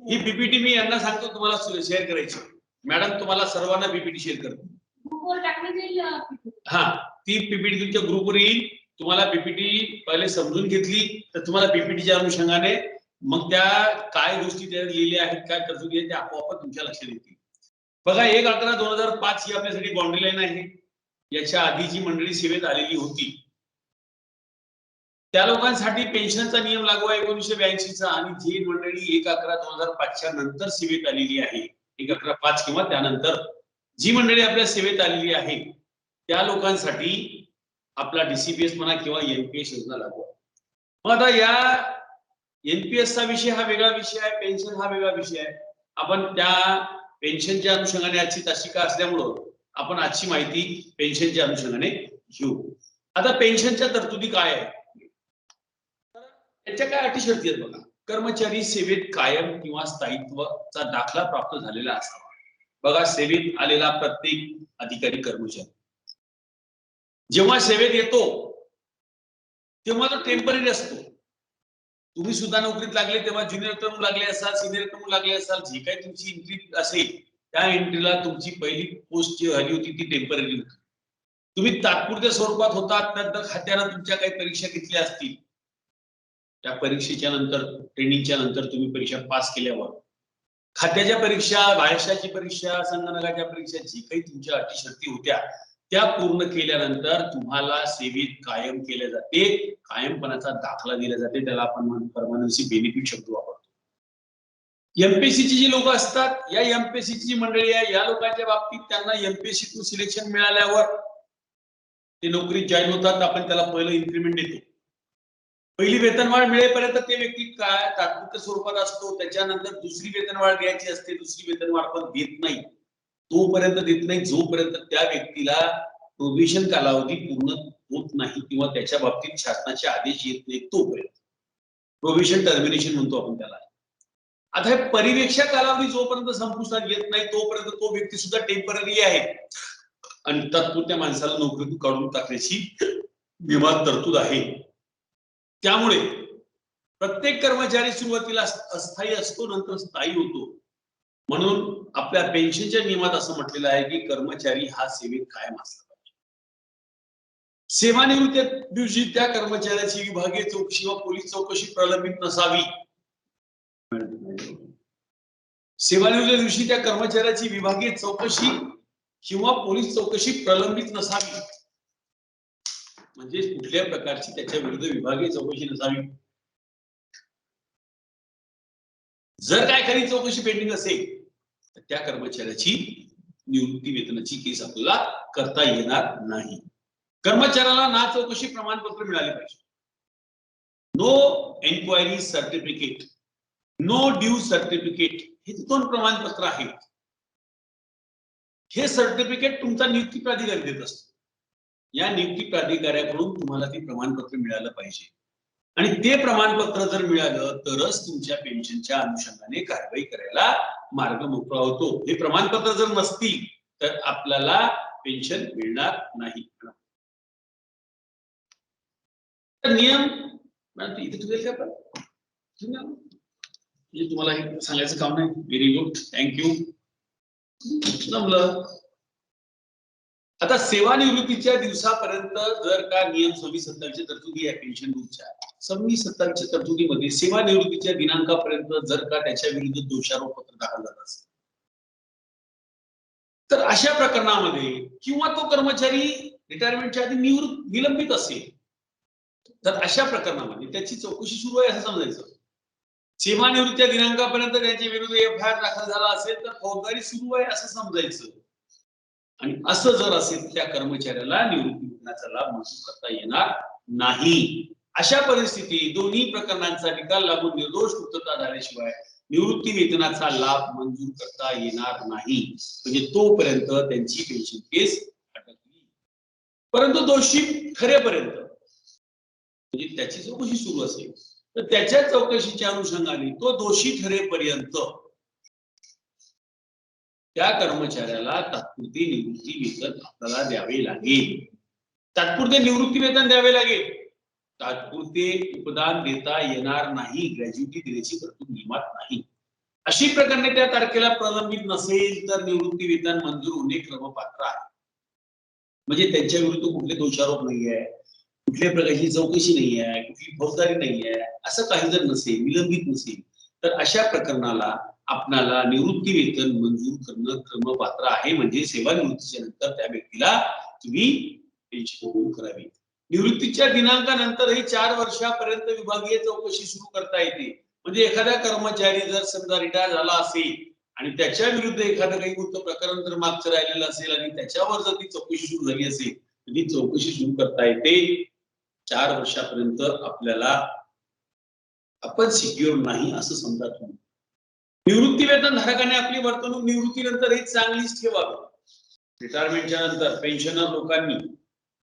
ही PPT मी यांना सांगतो तुम्हाला शेअर करायची. मॅडम तुम्हाला सर्वांना पीपीटी शेअर करतो. हा, ती पीपीटी तुमच्या ग्रुपवर येईल. तुम्हाला पीपीटी पहिले समजून घेतली तर तुम्हाला पीपीटीच्या अनुषंगाने मग त्या काय गोष्टी त्यात लिहिल्या आहेत, काय तरतुदी आहेत, त्या आपोआप तुमच्या लक्षात येतील. बघा 1/11/2005 ही आपल्यासाठी बाउंड्री लाईन आहे. याच्या आधी जी मंडळी सेवेत आलेली होती त्या लोकांसाठी पेन्शनचा नियम लागू आहे 1982चा, आणि जी मंडळी 1/11/2005च्या नंतर सेवेत आलेली आहे, 1/11/5 किंवा त्यानंतर जी मंडळी आपल्या सेवेत आलेली आहे त्या लोकांसाठी आपला डीसीपीएस म्हणा किंवा एनपीएस योजना लागू आहे. मग आता या एनपीएसचा विषय हा वेगळा विषय आहे, पेन्शन हा वेगळा विषय आहे. आपण त्या पेन्शनच्या अनुषंगाने आजची तासिका असल्यामुळं आपण आजची माहिती पेन्शनच्या अनुषंगाने घेऊ. आता पेन्शनच्या तरतुदी काय आहे, त्याच्या काय अटी शर्ती आहेत बघा. कर्मचारी सेवेत कायम किंवा स्थायित्वाचा दाखला प्राप्त झालेला असावा. बघा, सेवेत आलेला प्रत्येक अधिकारी कर्मचारी जेव्हा सेवेत येतो तेव्हा तो टेम्पररी असतो. तुम्ही सुद्धा नोकरीत लागले तेव्हा ज्युनियर टर्म लागले असाल, सिनियर टर्म लागले असाल, जी काही तुमची एंट्री असेल त्या एंट्रीला तुमची पहिली पोस्ट जी झाली होती ती टेम्पररी होती. तुम्ही तात्पुरत्या स्वरूपात होतात, नंतर खात्यानं तुमच्या काही परीक्षा घेतल्या असतील, त्या परीक्षेच्या नंतर ट्रेनिंगच्या नंतर तुम्ही परीक्षा पास केल्यावर खात्याच्या परीक्षा, भाषाची परीक्षा, संगणकाच्या परीक्षा, जी काही तुमच्या अटी शर्ती होत्या त्या पूर्ण केल्यानंतर तुम्हाला सेवेत कायम केले जाते, कायमपणाचा दाखला दिला जाते. त्याला आपण परमनन्सी बेनिफिट शब्द वापरतो. एमपीएससीची जी लोक असतात, या एमपीएससीची जी मंडळी आहे, या लोकांच्या बाबतीत त्यांना एमपीएससीतून सिलेक्शन मिळाल्यावर ते नोकरीत जॉईन होतात. आपण त्याला पहिलं इन्क्रीमेंट देतो. पहिली वेतनवाढ मिळेपर्यंत ते व्यक्ती काय तात्पुरत्या स्वरूपात असतो. त्याच्यानंतर दुसरी वेतनवाढ द्यायची असते. दुसरी वेतनवाढ पण देत नाही, तोपर्यंत देत नाही जोपर्यंत त्या व्यक्तीला प्रोबेशन कालावधी पूर्ण होत नाही किंवा त्याच्या बाबतीत शासनाचे आदेश येत नाही तोपर्यंत. प्रोबेशन टर्मिनेशन म्हणतो आपण त्याला. आता हे परिवेक्षा कालावधी जोपर्यंत संपुष्टात येत नाही तोपर्यंत तो व्यक्ती सुद्धा टेम्पररी आहे आणि तात्पुरत्या माणसाला नोकरीतून काढून टाकण्याची विवाद तरतूद आहे. त्यामुळे प्रत्येक कर्मचारी सुरुवातीला अस्थायी असतो, नंतर स्थायी होतो. म्हणून आपल्या पेन्शनच्या नियमात असं म्हटलेलं आहे की कर्मचारी हा सेवेत कायम असला पाहिजे. सेवानिवृत्ती दिवशी त्या कर्मचाऱ्याची विभागीय चौकशी व पोलीस चौकशी प्रलंबित नसावी. सेवानिवृत्ती दिवशी त्या कर्मचाऱ्याची विभागीय चौकशी किंवा पोलीस चौकशी प्रलंबित नसावी, म्हणजे कुठल्या प्रकारची त्याच्या विरुद्ध विभागीय चौकशी नसावी. जर काय खरी चौकशी पेंडिंग असेल तर त्या कर्मचाऱ्याची निवृत्ती वेतनाची केस आपल्याला करता येणार नाही. कर्मचाऱ्याला ना चौकशी प्रमाणपत्र मिळाले पाहिजे. No enquiry certificate, no due certificate, हे 2 प्रमाणपत्र आहेत. हे सर्टिफिकेट तुमचा नियुक्ती प्राधिकारी देत असतो. या नियुक्ती प्राधिकाऱ्याकडून तुम्हाला ते प्रमाणपत्र मिळालं पाहिजे आणि ते प्रमाणपत्र जर मिळालं तरच तुमच्या पेन्शनच्या अनुषंगाने कारवाई करायला मार्ग मोकळा होतो. हे प्रमाणपत्र जर नसतील तर आपल्याला पेन्शन मिळणार नाही. नियम इथे तुम्ही तुम्हाला हे सांगायचं काम नाही. Very good, thank you. जमलं. आता सेवानिवृत्तीच्या दिवसापर्यंत जर का नियम 26-27 तरतुदी आहे पेन्शन रूलच्या, 26-27 तरतुदीमध्ये सेवानिवृत्तीच्या दिनांकापर्यंत जर का त्याच्या विरुद्ध दोषारोप पत्र दाखल झालं असेल तर अशा प्रकरणामध्ये किंवा तो कर्मचारी रिटायरमेंटच्या आधी निलंबित असेल तर अशा प्रकरणामध्ये त्याची चौकशी सुरू आहे असं समजायचं. सेवानिवृत्तीच्या दिनांकापर्यंत त्याच्या विरुद्ध एफआयआर दाखल झाला असेल तर फौजदारी सुरू आहे असं समजायचं. आणि असं जर असेल त्या कर्मचाऱ्याला निवृत्ती वेतनाचा लाभ मंजूर करता येणार नाही. अशा परिस्थितीत दोन्ही प्रकरणांचा निकाल लागून निर्दोष मुक्तता झाल्याशिवाय निवृत्ती वेतनाचा लाभ मंजूर करता येणार नाही. म्हणजे तोपर्यंत त्यांची पेन्शन केस अटकली. परंतु दोषी ठरेपर्यंत म्हणजे त्याची चौकशी सुरू असेल तर त्याच्या चौकशीच्या अनुषंगाने तो दोषी ठरेपर्यंत त्या कर्मचाऱ्याला तात्पुरते निवृत्ती वेतन आपल्याला द्यावे लागेल. तात्पुरते निवृत्ती वेतन द्यावे लागेल. तात्पुरते उपदान देता येणार नाही, ग्रॅज्युटी देण्याची तरतूद नियमात नाही. अशी प्रकरणे त्या तारखेला प्रलंबित नसेल तर निवृत्ती वेतन मंजूर होणे क्रमपात्र आहे. म्हणजे त्यांच्या विरुद्ध कुठले दोषारोप नाही आहे, कुठल्या प्रकारची चौकशी नाही आहे, कुठली फौजदारी नाही आहे, असं काही जर नसेल, विलंबित नसेल तर अशा प्रकरणाला आपणाला निवृत्ती वेतन मंजूर करणं क्रमपात्र आहे. म्हणजे सेवानिवृत्तीच्या नंतर त्या व्यक्तीला तुम्ही पेन्शन मंजूर करावी. निवृत्तीच्या दिनांकानंतरही 4 वर्षापर्यंत विभागीय चौकशी सुरू करता येते. म्हणजे एखाद्या कर्मचारी जर समजा रिटायर झाला असेल आणि त्याच्या विरुद्ध एखादं काही कोणतं प्रकरण जर मागचं राहिलेलं असेल आणि त्याच्यावर जर ती चौकशी सुरू झाली असेल तर ती चौकशी सुरू करता येते. 4 वर्षापर्यंत आपल्याला आपण सिक्युअर नाही असं समजा तुम्ही. निवृत्ती वेतन धारकाने आपली वर्तणूक निवृत्तीनंतरही चांगलीच ठेवावी. रिटायरमेंटच्या नंतर पेन्शनर लोकांनी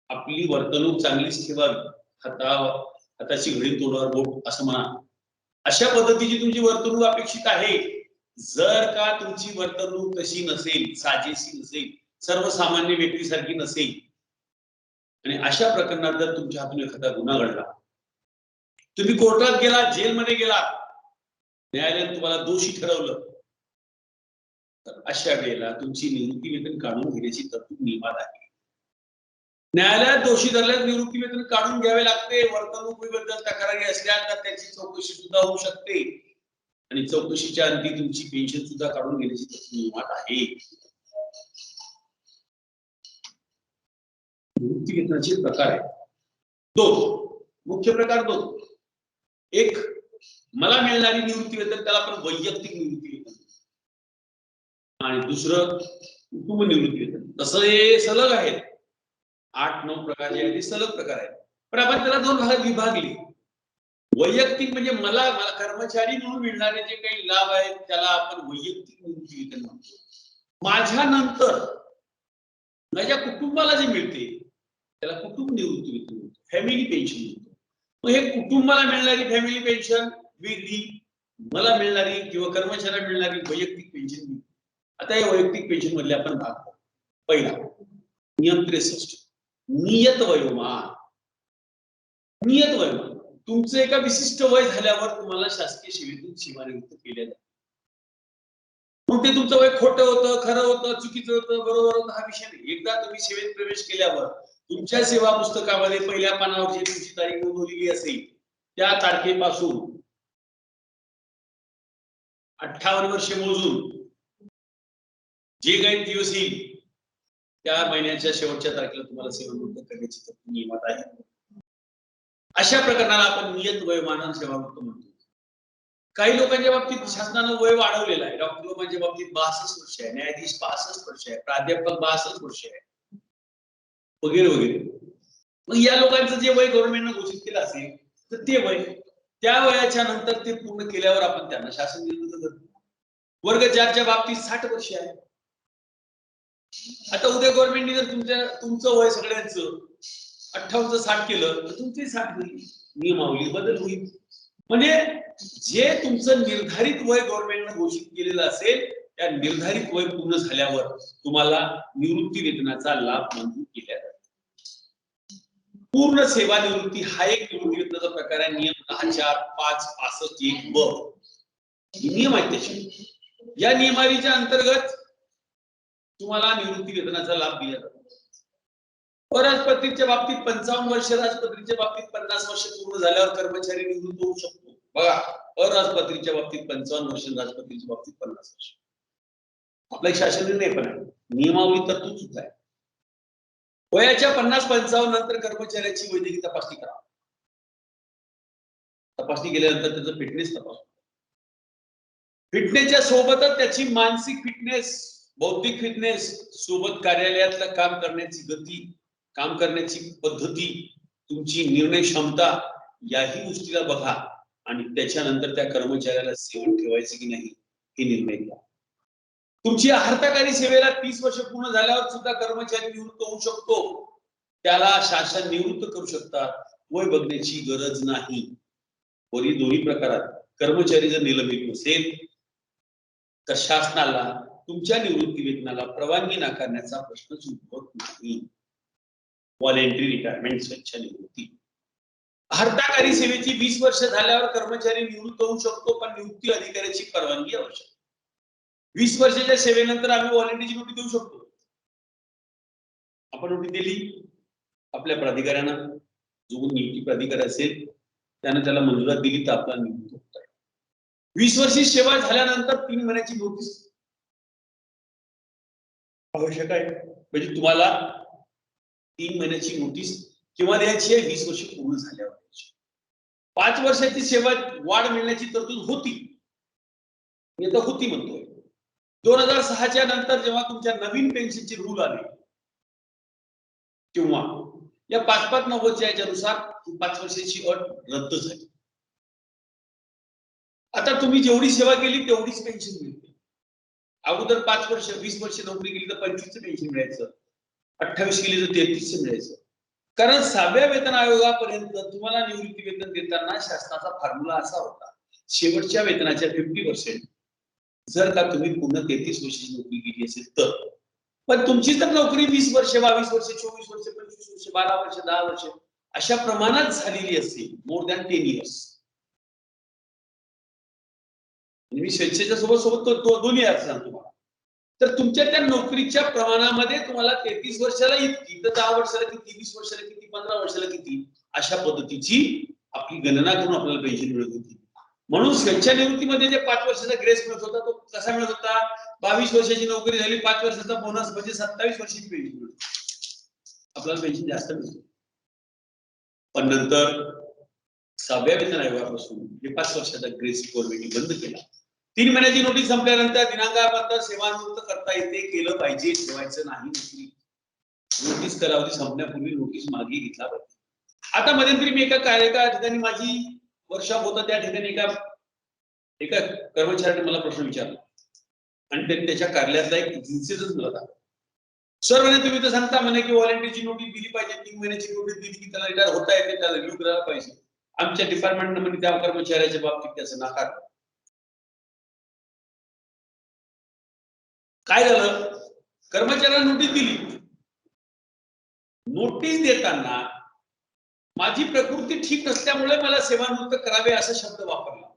आपली वर्तणूक चांगलीच ठेवावी. हाताची घडी तोंडावर बोट असं म्हणा, अशा पद्धतीची तुमची वर्तणूक अपेक्षित आहे. जर का तुमची वर्तणूक तशी नसेल, साजेशी नसेल, सर्वसामान्य व्यक्तीसारखी नसेल आणि अशा प्रकरणात जर तुमच्या हातून एखादा गुन्हा घडला, तुम्ही कोर्टात गेला, जेलमध्ये गेला, न्यायालयाने तुम्हाला दोषी ठरवलं, तर अशा वेळेला तुमची निवृत्ती वेतन काढून घेण्याची तरतूद नियमात आहे. न्यायालयात दोषी धरल्यास निवृत्ती वेतन काढून घ्यावे लागते. वर्तणुकीबद्दल तक्रारी असल्या तर त्याची चौकशी सुद्धा होऊ शकते आणि चौकशीच्या अंती तुमची पेन्शन सुद्धा काढून घेण्याची तरतूद नियमात आहे. निवृत्ती वेतनाचे प्रकार आहेत दोन, मुख्य प्रकार दोन. एक, मला मिळणारी निवृत्ती वेतन, त्याला आपण वैयक्तिक निवृत्ती वेतन, आणि दुसरं कुटुंब निवृत्ती वेतन. तसं हे सलग आहेत, 8-9 प्रकार जे आहेत ते सलग प्रकार आहेत, पण आपण त्याला दोन भागात विभागले. वैयक्तिक म्हणजे मला कर्मचारी म्हणून मिळणारे जे काही लाभ आहेत त्याला आपण वैयक्तिक निवृत्ती वेतन म्हणतो. माझ्या नंतर माझ्या कुटुंबाला जे मिळते त्याला कुटुंब निवृत्ती वेतन म्हणतो, फॅमिली पेन्शन म्हणतो. मग हे कुटुंबाला मिळणारी फॅमिली पेन्शन वेगळी, मला मिळणारी किंवा कर्मचाऱ्याला मिळणारी वैयक्तिक पेन्शन. आता या वैयक्तिक पेन्शन मधले आपण भाग पाहू. पहिला, नियम 63, नियत वयोमान. नियत वयोमान, तुमचं एका विशिष्ट वय झाल्यावर तुम्हाला शासकीय सेवेतून सेवानिवृत्त केले जाते. मग ते तुमचं वय खोटं होतं, खरं होतं, चुकीचं होतं, बरोबर होतं, हा विषय नाही. एकदा तुम्ही सेवेत प्रवेश केल्यावर तुमच्या सेवा पुस्तकामध्ये पहिल्या पानावर जी तुमची तारीख नोंदवलेली असेल त्या तारखेपासून 58 वर्षे मोजून जे काही दिवस येईल त्या महिन्याच्या शेवटच्या तारखेला तुम्हाला सेवानिवृत्त करण्याची तरतूद नियमात आहे. अशा प्रकरणाला आपण नियत वयोमानानं सेवानिवृत्त म्हणतो. काही लोकांच्या बाबतीत शासनानं वय वाढवलेलं आहे. डॉक्टर लोकांच्या बाबतीत 62 वर्ष आहे, न्यायाधीश 65 वर्ष आहे, प्राध्यापक 62 वर्ष आहे, वगैरे वगैरे. मग या लोकांचं जे वय गव्हर्नमेंटनं घोषित केलं असेल तर ते वय, त्या वयाच्या नंतर ते पूर्ण केल्यावर आपण त्यांना शासन निवृत्त करतो. वर्ग 4च्या बाबतीत 60 वर्ष आहे. आता उद्या गव्हर्नमेंटने जर तुमचं वय सगळ्यांचं 58 60 केलं तर तुमचे 60 होईल, नियमावली बदल होईल. म्हणजे जे तुमचं निर्धारित वय गव्हर्नमेंटनं घोषित केलेलं असेल त्या निर्धारित वय पूर्ण झाल्यावर तुम्हाला निवृत्ती वेतनाचा लाभ मंजूर केला जातो. पूर्ण सेवानिवृत्ती हा एक निवृत्ती वेतनाचा प्रकार आहे. नियम 10.4.5.65.1 नियम आहे त्याचे. या नियमावलीच्या अंतर्गत तुम्हाला निवृत्ती वेतनाचा लाभ दिला जातो. अराजपत्रीच्या बाबतीत 55 वर्ष, राजपत्रीच्या बाबतीत 50 वर्ष पूर्ण झाल्यावर कर्मचारी निवृत्त होऊ शकतो. बघा, अराजपत्रीच्या बाबतीत 55 वर्ष, राजपत्रीच्या बाबतीत 50 वर्ष. आपला शासन निर्णय पण आहे, नियमावली तरतूद सुद्धा आहे. वयाच्या 50-55 नंतर कर्मचाऱ्याची वैद्यकीय तपासणी करा. तपासणी केल्यानंतर त्याचं फिटनेस तपासा. फिटनेसच्या सोबतच त्याची मानसिक फिटनेस, बौद्धिक फिटनेस, सोबत कार्यालयातलं काम करण्याची गती, काम करण्याची पद्धती, तुमची निर्णय क्षमता, याही गोष्टीला बघा आणि त्याच्यानंतर त्या कर्मचाऱ्याला सेवेत ठेवायचं की नाही हे निर्णय घ्या. तुमची आहारताकारी सेवेला 30 वर्ष पूर्ण झाल्यावर सुद्धा कर्मचारी निवृत्त होऊ शकतो. त्याला शासन निवृत्त करू शकतात, वय बघण्याची गरज नाही. दोन्ही प्रकारात कर्मचारी जर निलंबित नसेल तर शासनाला तुमच्या निवृत्ती वेतनाला परवानगी नाकारण्याचा प्रश्नच उद्भवत नाही. व्हॉलेंटरी रिटायरमेंट, स्वच्छ निवृत्ती. हर्ताकारी सेवेची 20 वर्ष झाल्यावर कर्मचारी निवृत्त होऊ शकतो, पण नियुक्ती अधिकाऱ्याची परवानगी आवश्यक. 20 वर्षाच्या सेवेनंतर आम्ही व्हॉलंटरीची नोटीस देऊ शकतो. आपण नोटीस दिली आपल्या प्राधिकाऱ्यानं, जो नियुक्ती प्राधिकारी असेल त्यानं त्याला मंजुरात दिली तर आपला नियुक्त होत आहे. 20 वर्षी सेवा झाल्यानंतर 3 महिन्याची नोटीस आवश्यक आहे. म्हणजे तुम्हाला 3 महिन्याची नोटीस केव्हा द्यायची आहे? 20 वर्ष पूर्ण झाल्यावर द्यायची. 5 वर्षाची सेवा वाढ मिळण्याची तरतूद होती. मी आता होती म्हणतोय. 2006च्या नंतर जेव्हा तुमच्या नवीन पेन्शनचे रूल आले तेव्हा या 5-5-90च्या याच्यानुसार 5 वर्षाची अट रद्द झाली. आता तुम्ही जेवढी सेवा केली तेवढीच पेन्शन मिळते. अगोदर 5 वर्ष 20 वर्ष नोकरी केली तर 25चं पेन्शन मिळायचं, 28 केली तर 33चं मिळायचं. कारण 6व्या वेतन आयोगापर्यंत तुम्हाला निवृत्ती वेतन देताना शासनाचा फॉर्म्युला असा होता, शेवटच्या वेतनाच्या 50% जर का तुम्ही पूर्ण 33 वर्षाची नोकरी केली असेल तर. पण तुमची तर नोकरी 20 वर्ष 22 वर्ष 24 वर्ष 25 वर्ष 12 वर्ष 10 वर्ष अशा प्रमाणात झालेली असेल, मोर दॅन 10 इयर्स. मी स्वेच्छेच्या सोबत दोन्ही अर्थ सांगतो तुम्हाला. तर तुमच्या त्या नोकरीच्या प्रमाणामध्ये तुम्हाला 33 वर्षाला इतकी तर 10 वर्षाला किती, 20 वर्षाला किती, 15 वर्षाला किती अशा पद्धतीची आपली गणना करून आपल्याला पेन्शन मिळत होती. म्हणून स्वेच्छानिवृत्तीमध्ये जे 5 वर्षाचा ग्रेस मिळत होता तो कसा मिळत होता? 22 वर्षाची नोकरी झाली, 5 वर्षाचा बोनस म्हणजे 27 वर्षाची पेन्शन मिळत आपल्याला पेन्शन जास्त मिळते. पण नंतर 6व्या वेतन आयोगापासून हे 5 वर्षाचा ग्रेस गव्हर्नमेंटने बंद केला. 3 महिन्याची नोटीस संपल्यानंतर दिनांकापर्यंत सेवानिवृत्त करता येते, केलं पाहिजे, ठेवायचं नाही नोकरी. नोटीस कालावधी संपण्यापूर्वी नोटीस मागे घेतला पाहिजे. आता मध्यंतरी मी एका ठिकाणी माझी वर्कशॉप होता, त्या ठिकाणी एका कर्मचाऱ्याने मला प्रश्न विचारला आणि त्यांनी त्याच्या कार्यालयातला एक इन्सिडेंट मला दाखवला. सर म्हणे तुम्ही तर सांगता म्हणे की व्हॉलंटरीची नोटीस दिली पाहिजे, 3 महिन्याची नोटीस दिली की त्याला रिटायर होता येते, त्याला रिव्ह्यू करायला पाहिजे. आमच्या डिपार्टमेंटने म्हणजे त्या कर्मचाऱ्याच्या बाबतीत त्याचं नाकार. काय झालं? कर्मचाऱ्याला नोटीस दिली. नोटीस देताना माझी प्रकृती ठीक नसल्यामुळे मला सेवानिवृत्त करावे असा शब्द वापरला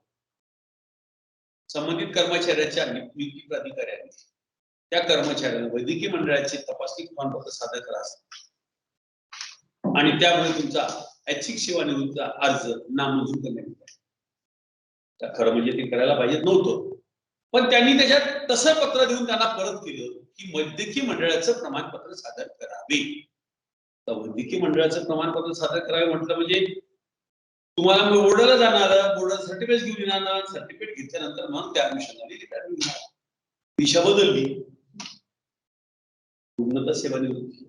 संबंधित कर्मचाऱ्याच्या नियुक्ती प्राधिकाऱ्याने. त्या कर्मचाऱ्याला वैद्यकीय मंडळाचे तपासणी प्रमाणपत्र सादर करा आणि त्यामुळे तुमचा ऐच्छिक सेवानिवृत्तीचा अर्ज नामंजूर करण्यात आला. त्या खरं म्हणजे ते करायला पाहिजे नव्हतं, पण त्यांनी त्याच्यात तसं पत्र देऊन त्यांना परत केलं की वैद्यकीय मंडळाचं प्रमाणपत्र सादर करावे. वैद्यकीय मंडळाचं प्रमाणपत्र सादर करावे म्हटलं म्हणजे तुम्हाला बोर्डाला जाणार, बोर्डाला सर्टिफिकेट घेऊन येणार, सर्टिफिकेट घेतल्यानंतर मग त्या अनुषंगाने रिटायरमेंट घेणार. दिशा बदलली. पूर्णतः सेवानिवृत्ती.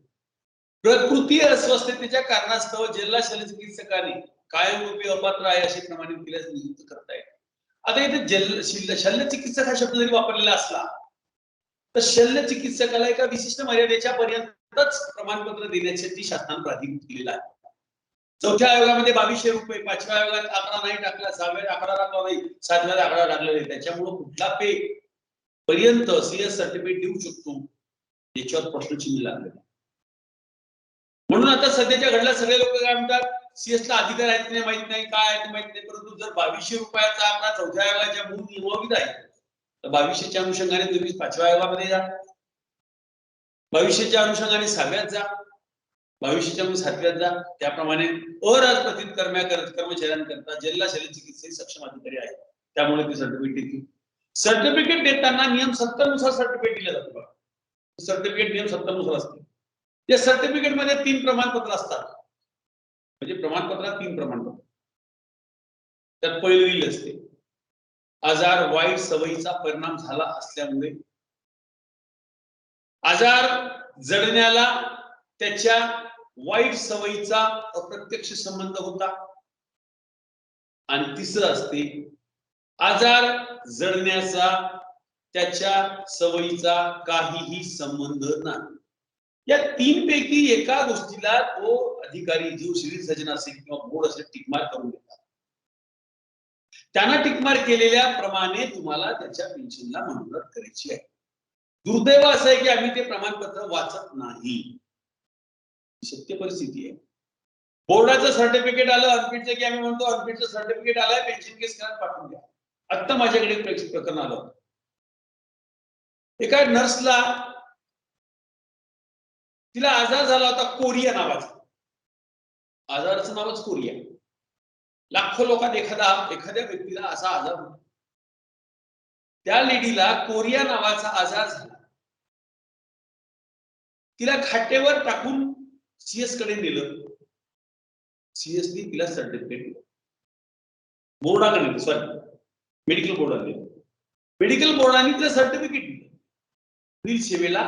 प्रकृती अस्वस्थतेच्या कारणास्तव जिल्हा शल्यचिकित्सकाने कायमरूपी अपात्र आहे असे प्रमाणित केल्यास नियुक्त करता येते. आता इथे शल्यचिकित्सक हा शब्द जरी वापरलेला असला तर शल्यचिकित्सकाला एका विशिष्ट मर्यादेच्या पर्यंतच प्रमाणपत्र देण्यासाठी शासनाने प्राधिकृत केलेला आहे. 4थ्या आयोगामध्ये 2200 रुपये, 5व्या आयोगात आकडा नाही टाकला, 6व्या आकडा टाकला नाही, 7व्या आकडा टाकला नाही. त्याच्यामुळे कुठला पे पर्यंत सीएस सर्टिफिकेट देऊ शकतो याच्यावर प्रश्नचिन्ह लागले. म्हणून आता सध्याच्या घडला सगळे लोक काय म्हणतात, सीएसला अधिकार आहेत की नाही माहित नाही, काय आहे माहित नाही, परंतु जर 2200 रुपयाचा आकडा 4थ्या आयोगाच्या मूळ नियमावलीत आहे तर 2200च्या अनुषंगाने तुम्ही 5व्या आयोगामध्ये जा, 2200च्या अनुषंगाने 6व्यात जा, 2200च्या 7व्यात जा. त्याप्रमाणे अराजपत्रित कर्मचाऱ्यांकरता जिल्हा शल्यचिकित्सक सक्षम अधिकारी आहेत, त्यामुळे ते सर्टिफिकेट देतील. सर्टिफिकेट देताना नियम 70 नुसार सर्टिफिकेट दिलं जातं. सर्टिफिकेट नियम 70 नुसार असते. त्या सर्टिफिकेट मध्ये 3 प्रमाणपत्र असतात. म्हणजे प्रमाणपत्रात 3 प्रमाणपत्र. त्यात पहिलं लिहिलं असते आजार वाईट सवयीचा परिणाम झाला असल्यामुळे, आजार जडण्याला त्याच्या वाईट सवयीचा अप्रत्यक्ष संबंध होता. आणि तिसरं असते आजार जडण्याचा त्याच्या सवयीचा काहीही संबंध नाही. या 3 पैकी एका गोष्टीला तो अधिकारी जो सिव्हिल सर्जन असेल किंवा बोर्ड असेल टिकमार्क करून देतात. त्यांना टिकमार्क केलेल्या प्रमाणे तुम्हाला त्याच्या पेन्शनला मंजुरात करायची आहे. दुर्दैव असं आहे की आम्ही ते प्रमाणपत्र वाचत नाही, सत्य परिस्थिती आहे. बोर्डाचं सर्टिफिकेट आलं अनफिटचं, की आम्ही म्हणतो अनफिटचं सर्टिफिकेट आलंय, पेन्शन केस करायला पाठवून द्या. आता माझ्याकडे एक प्रकरण आलं. एका नर्सला तिला आजार झाला होता कोरिया नावाचा. आजाराचं नावच कोरिया. लाखो लोकांत एखाद्या व्यक्तीला असा आजार होतो. त्या लेडीला कोरिया नावाचा आजार झाला. तिला खाटेवर टाकून सीएस कडे नेलं. सीएसनी तिला सर्टिफिकेट दिलं. बोर्डाकडे, सॉरी मेडिकल बोर्डाने. मेडिकल बोर्डाने तिला सर्टिफिकेट दिलं. पुढील सेवेला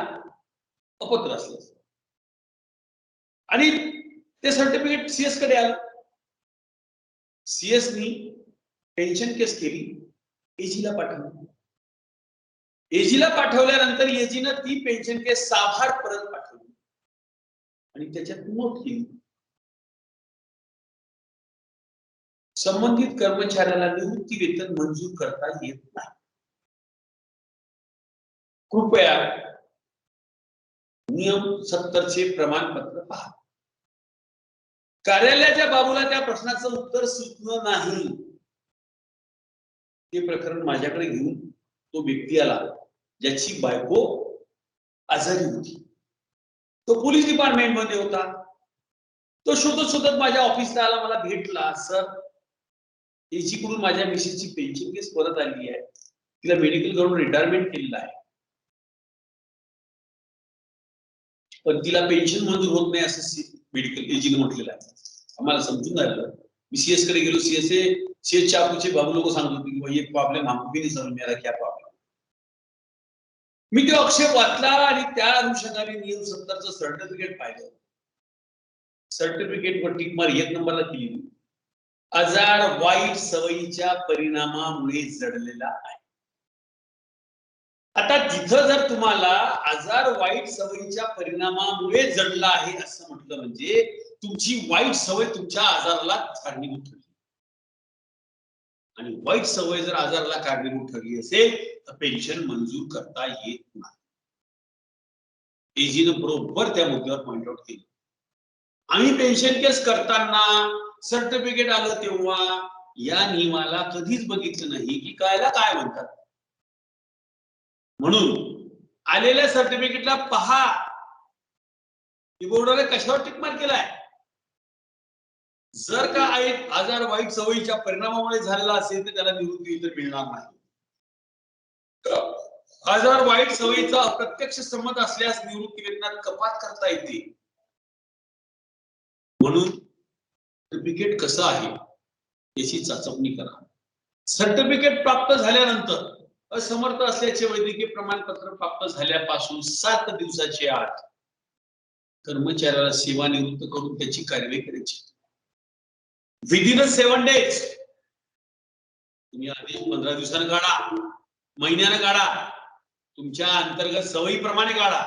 अपत्र असलं आणि ते सर्टिफिकेट सीएस कडे आलं. सीएसनी पेन्शन केस केली, एजीला पाठवली. एजीला पाठवल्यानंतर एजीनं ती पेन्शन केस साभार परत पाठवली आणि त्याच्यात नोट केली, संबंधित कर्मचाऱ्याला निवृत्ती वेतन मंजूर करता येत नाही. कृपया नियम 70 चे प्रमाणपत्र पहा. कार्यालयाच्या बाबूला त्या प्रश्नाचं उत्तर सुचलं नाही. ते प्रकरण माझ्याकडे घेऊन तो व्यक्ती आला ज्याची बायको आजारी होती. तो पोलीस डिपार्टमेंट मध्ये होता. तो शोधत शोधत माझ्या ऑफिसला आला, मला भेटला. सर, एजीकडून माझ्या मिसेसची पेन्शन केस परत आली आहे, तिला मेडिकल करून रिटायरमेंट केलेलं आहे, पण तिला पेन्शन मंजूर होत नाही असं मेडिकल एजीने म्हटलेलं आहे. आम्हाला समजून आलं. मी सीएस कडे गेलो. सीएस च्या ऑफिसचे बाबू लोक सांगत होते की ये प्रॉब्लेम हमको भी नहीं समझ में आ रहा क्या प्रॉब्लेम. मी तो आक्षेप वाचला आणि त्या अनुषंगाने नियम 70चं सर्टिफिकेट पाहिलं. सर्टिफिकेट वर टिक मार्क 1 नंबरला केली. आजार वाईट सवयीच्या परिणामामुळे जडलेला आहे. आता तिथं जर तुम्हाला आजार वाईट सवयीच्या परिणामामुळे जडला आहे असं म्हटलं म्हणजे तुमची वाईट सवय तुमच्या आजाराला कारणीभूत ठरली. आणि वाईट सवय जर आजाराला कारणीभूत ठरली असेल तर पेन्शन मंजूर करता येत नाही. एजीनं बरोबर त्या मुद्द्यावर पॉइंट आउट केलं. आम्ही पेन्शन केस करताना सर्टिफिकेट आलं तेव्हा या नियमाला कधीच बघितलं नाही की कायला काय म्हणतात. म्हणून आलेल्या सर्टिफिकेटला पहा की बोर्डाने कशावर टिक मार्क केलाय. जर का आजार वाईट सवयीच्या परिणामामुळे झालेला असेल तर त्याला निवृत्ती वेतन मिळणार नाही. आजार वाईट सवयीचा अप्रत्यक्ष संबंध असल्यास निवृत्ती वेतनात कपात करता येते. म्हणून सर्टिफिकेट कसं आहे याची चाचपणी करा. सर्टिफिकेट प्राप्त झाल्यानंतर असमर्थ असल्याचे वैद्यकीय प्रमाणपत्र प्राप्त झाल्यापासून 7 दिवसाच्या आत कर्मचाऱ्याला सेवानिवृत्त करून त्याची कार्यवाही करायची. Within 7 days. तुम्ही आदेश 15 दिवसानं काढा, महिन्यानं काढा, तुमच्या अंतर्गत सवयीप्रमाणे काढा,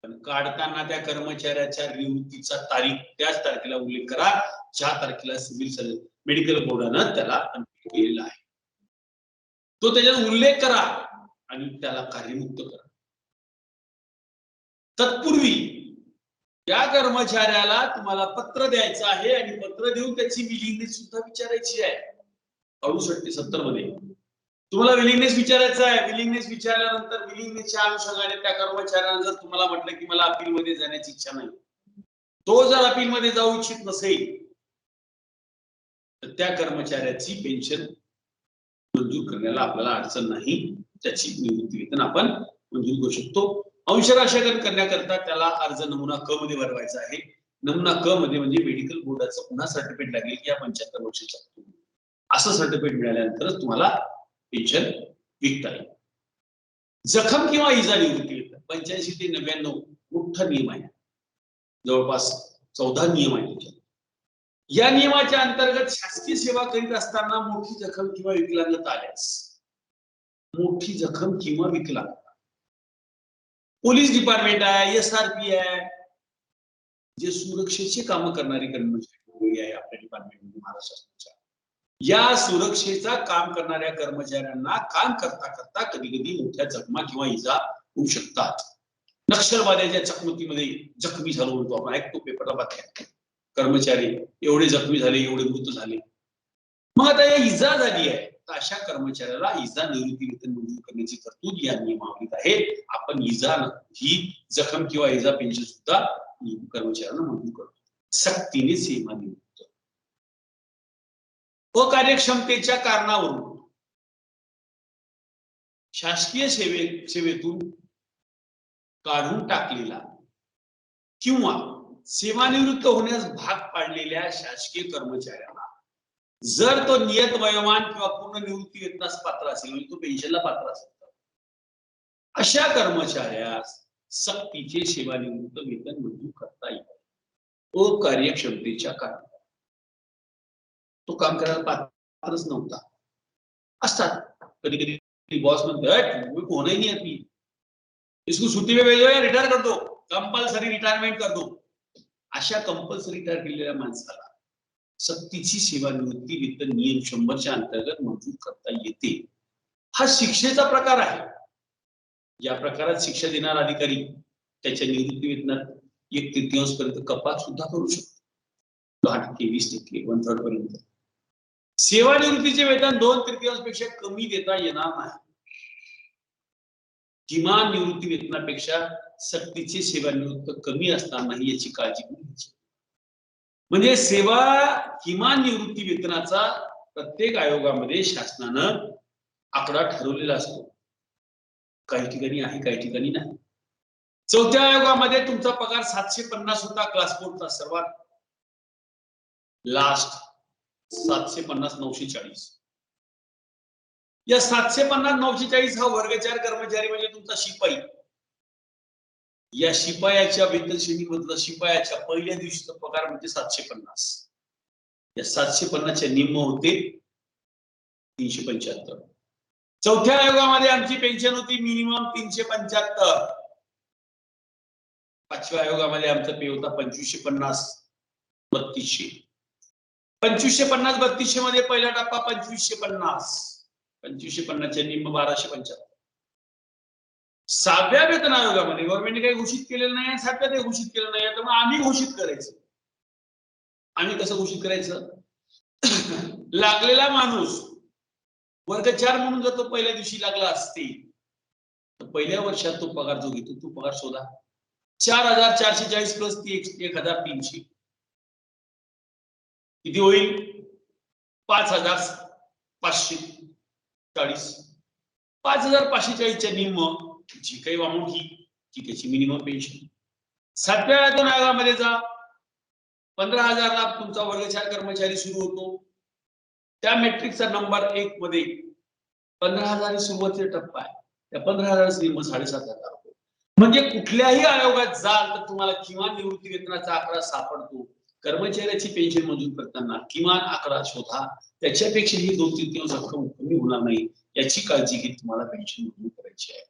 पण काढताना त्या कर्मचाऱ्याच्या निवृत्तीचा तारीख त्याच तारखेला उल्लेख करा ज्या तारखेला सिव्हिल मेडिकल बोर्डानं त्याला केलेला आहे. तो त्याच्यात उल्लेख करा आणि त्याला कार्यमुक्त करा. तत्पूर्वी त्या कर्मचाऱ्याला तुम्हाला पत्र द्यायचं आहे आणि पत्र देऊन त्याची विलिंगनेस सुद्धा विचारायची आहे. 68 ते 70 मध्ये तुम्हाला विलिंगनेस विचारायचं आहे. विलिंगनेस विचारल्यानंतर विलिंगनेसच्या अनुषंगाने त्या कर्मचाऱ्यानं जर तुम्हाला म्हटलं की मला अपील मध्ये जाण्याची इच्छा नाही, तो जर अपील मध्ये जाऊ इच्छित नसेल तर त्या कर्मचाऱ्याची पेन्शन मंजूर करण्याला आपल्याला अडचण नाही. त्याची निवृत्ती वेतन आपण मंजूर करू शकतो. अंशराशकरण करण्याकरता त्याला अर्ज नमुना क मध्ये भरवायचा आहे. नमुना क मध्ये म्हणजे मेडिकल बोर्डाचं पुन्हा सर्टिफिकेट लागेल की या 75 वर्षाचा असं सर्टिफिकेट मिळाल्यानंतरच तुम्हाला पेन्शन विकता येईल. जखम किंवा इजा निवृत्ती वेतन 85 ते 99 मोठा नियम आहे. जवळपास 14 नियम आहेत. या नियमाच्या अंतर्गत शासकीय सेवा करीत असताना मोठी जखम किंवा विकलांगता आल्यास, मोठी जखम किंवा विकलांगता, पोलीस डिपार्टमेंट आहे, SRP आहे, जे सुरक्षेची कामं करणारी कर्मचारी आहे आपल्या डिपार्टमेंटमध्ये महाराष्ट्राच्या, या सुरक्षेचा काम करणाऱ्या कर्मचाऱ्यांना काम करता करता कधी कधी मोठ्या जखमा किंवा इजा होऊ शकतात. नक्षलवाद्याच्या चकमकीमध्ये जखमी झालो म्हणतो आपण, ऐकतो पेपरला बातम्या. कर्मचारी एवढे जखमी झाले, एवढे मृत झाले. मग आता या इजा झाली आहे, तर अशा कर्मचाऱ्याला इजा निवृत्ती वेतन मंजूर करण्याची तरतूद या नियमावलीत आहे. आपण इजा ही जखम किंवा इजा पेन्शन सुद्धा कर्मचाऱ्यांना मंजूर करतो सक्तीने सेवानिवृत्त. अकार्यक्षमतेच्या कारणावरून शासकीय सेवेतून काढून टाकलेला किंवा सेवानिवृत्त होण्यास भाग पाडलेल्या शासकीय कर्मचाऱ्याला जर तो नियत वयोमान किंवा पूर्ण निवृत्ती वेतनास पात्र असेल, म्हणजे तो पेन्शनला पात्र असेल, अशा कर्मचाऱ्यास सक्तीचे सेवानिवृत्त वेतन मंजूर करता येईल. अकार्यक्षमतेच्या कारणाने तो काम करायला पात्रच नव्हता. असतात कधी कधी बॉस म्हणतो कोणही नहीं आती, इसको सुट्टी पे भेजो या रिटायर कर दो, कंपल्सरी रिटायरमेंट कर दो. अशा कंपल्सरी रिटायर केलेल्या माणसाला सक्तीची सेवानिवृत्ती वेतन नियम 100च्या अंतर्गत मंजूर करता येते. हा शिक्षेचा प्रकार आहे. या प्रकारात शिक्षा देणारा अधिकारी त्याच्या निवृत्ती वेतनात 1/3 पर्यंत कपात सुद्धा करू शकतो. 10%, 20%, 1/3 पर्यंत. सेवानिवृत्तीचे वेतन 2/3 पेक्षा कमी देता येणार नाही. किमान निवृत्ती वेतनापेक्षा सक्तीचे सेवानिवृत्त कमी असतानाही याची काळजी घ्यायची. म्हणजे किमान निवृत्ती वेतनाचा प्रत्येक आयोगामध्ये शासनानं आकडा ठरवलेला असतो. काही ठिकाणी आहे, काही ठिकाणी नाही. 4थ्या आयोगामध्ये तुमचा पगार 750 होता क्लास 4चा, सर्वात लास्ट 750 940. या 750 940 हा वर्ग 4 कर्मचारी म्हणजे तुमचा शिपाई. या शिपायाच्या वेतन श्रेणीमधला शिपायाच्या पहिल्या दिवशीचा पगार म्हणजे 750. या 750च्या निम्म होते 375. 4थ्या आयोगामध्ये आमची पेन्शन होती मिनिमम 375. 5व्या आयोगामध्ये आमचा पे होता 2550 3200. 2550 3200 मध्ये पहिला टप्पा 2550. 2550च्या निम्म 1275. 7व्या वेतन आयोगामध्ये गव्हर्नमेंटने काही घोषित केलेलं नाही, 7व्या ते घोषित केलं नाही, तर मग आम्ही घोषित करायचं. आम्ही कसं घोषित करायचं? लागलेला माणूस वर्ग 4 म्हणून जर तो पहिल्या दिवशी लागला असते तर पहिल्या वर्षात तो पगार जो घेतो तो पगार शोधा. 4440 प्लस 1300 किती होईल? 5540. 5540च्या निम्म जी काही अमाऊंट ही त्याची मिनिमम पेन्शन. 7व्या वेतन आयोगामध्ये जा, 15,000 ला तुमचा वर्ग 4 कर्मचारी सुरू होतो. त्या मॅट्रिक्सचा नंबर 1 मध्ये 15,000 सुरुवातीचा टप्पा आहे. त्या 15,000 निम्म 7,500 रुपये. म्हणजे कुठल्याही आयोगात जाल तर तुम्हाला किमान निवृत्ती वेतनाचा आकडा सापडतो. कर्मचाऱ्याची पेन्शन मंजूर करताना किमान आकडा शोधा, त्याच्यापेक्षा ही 2/3 रक्कम कमी होणार नाही याची काळजी घेत तुम्हाला पेन्शन मंजूर करायची आहे.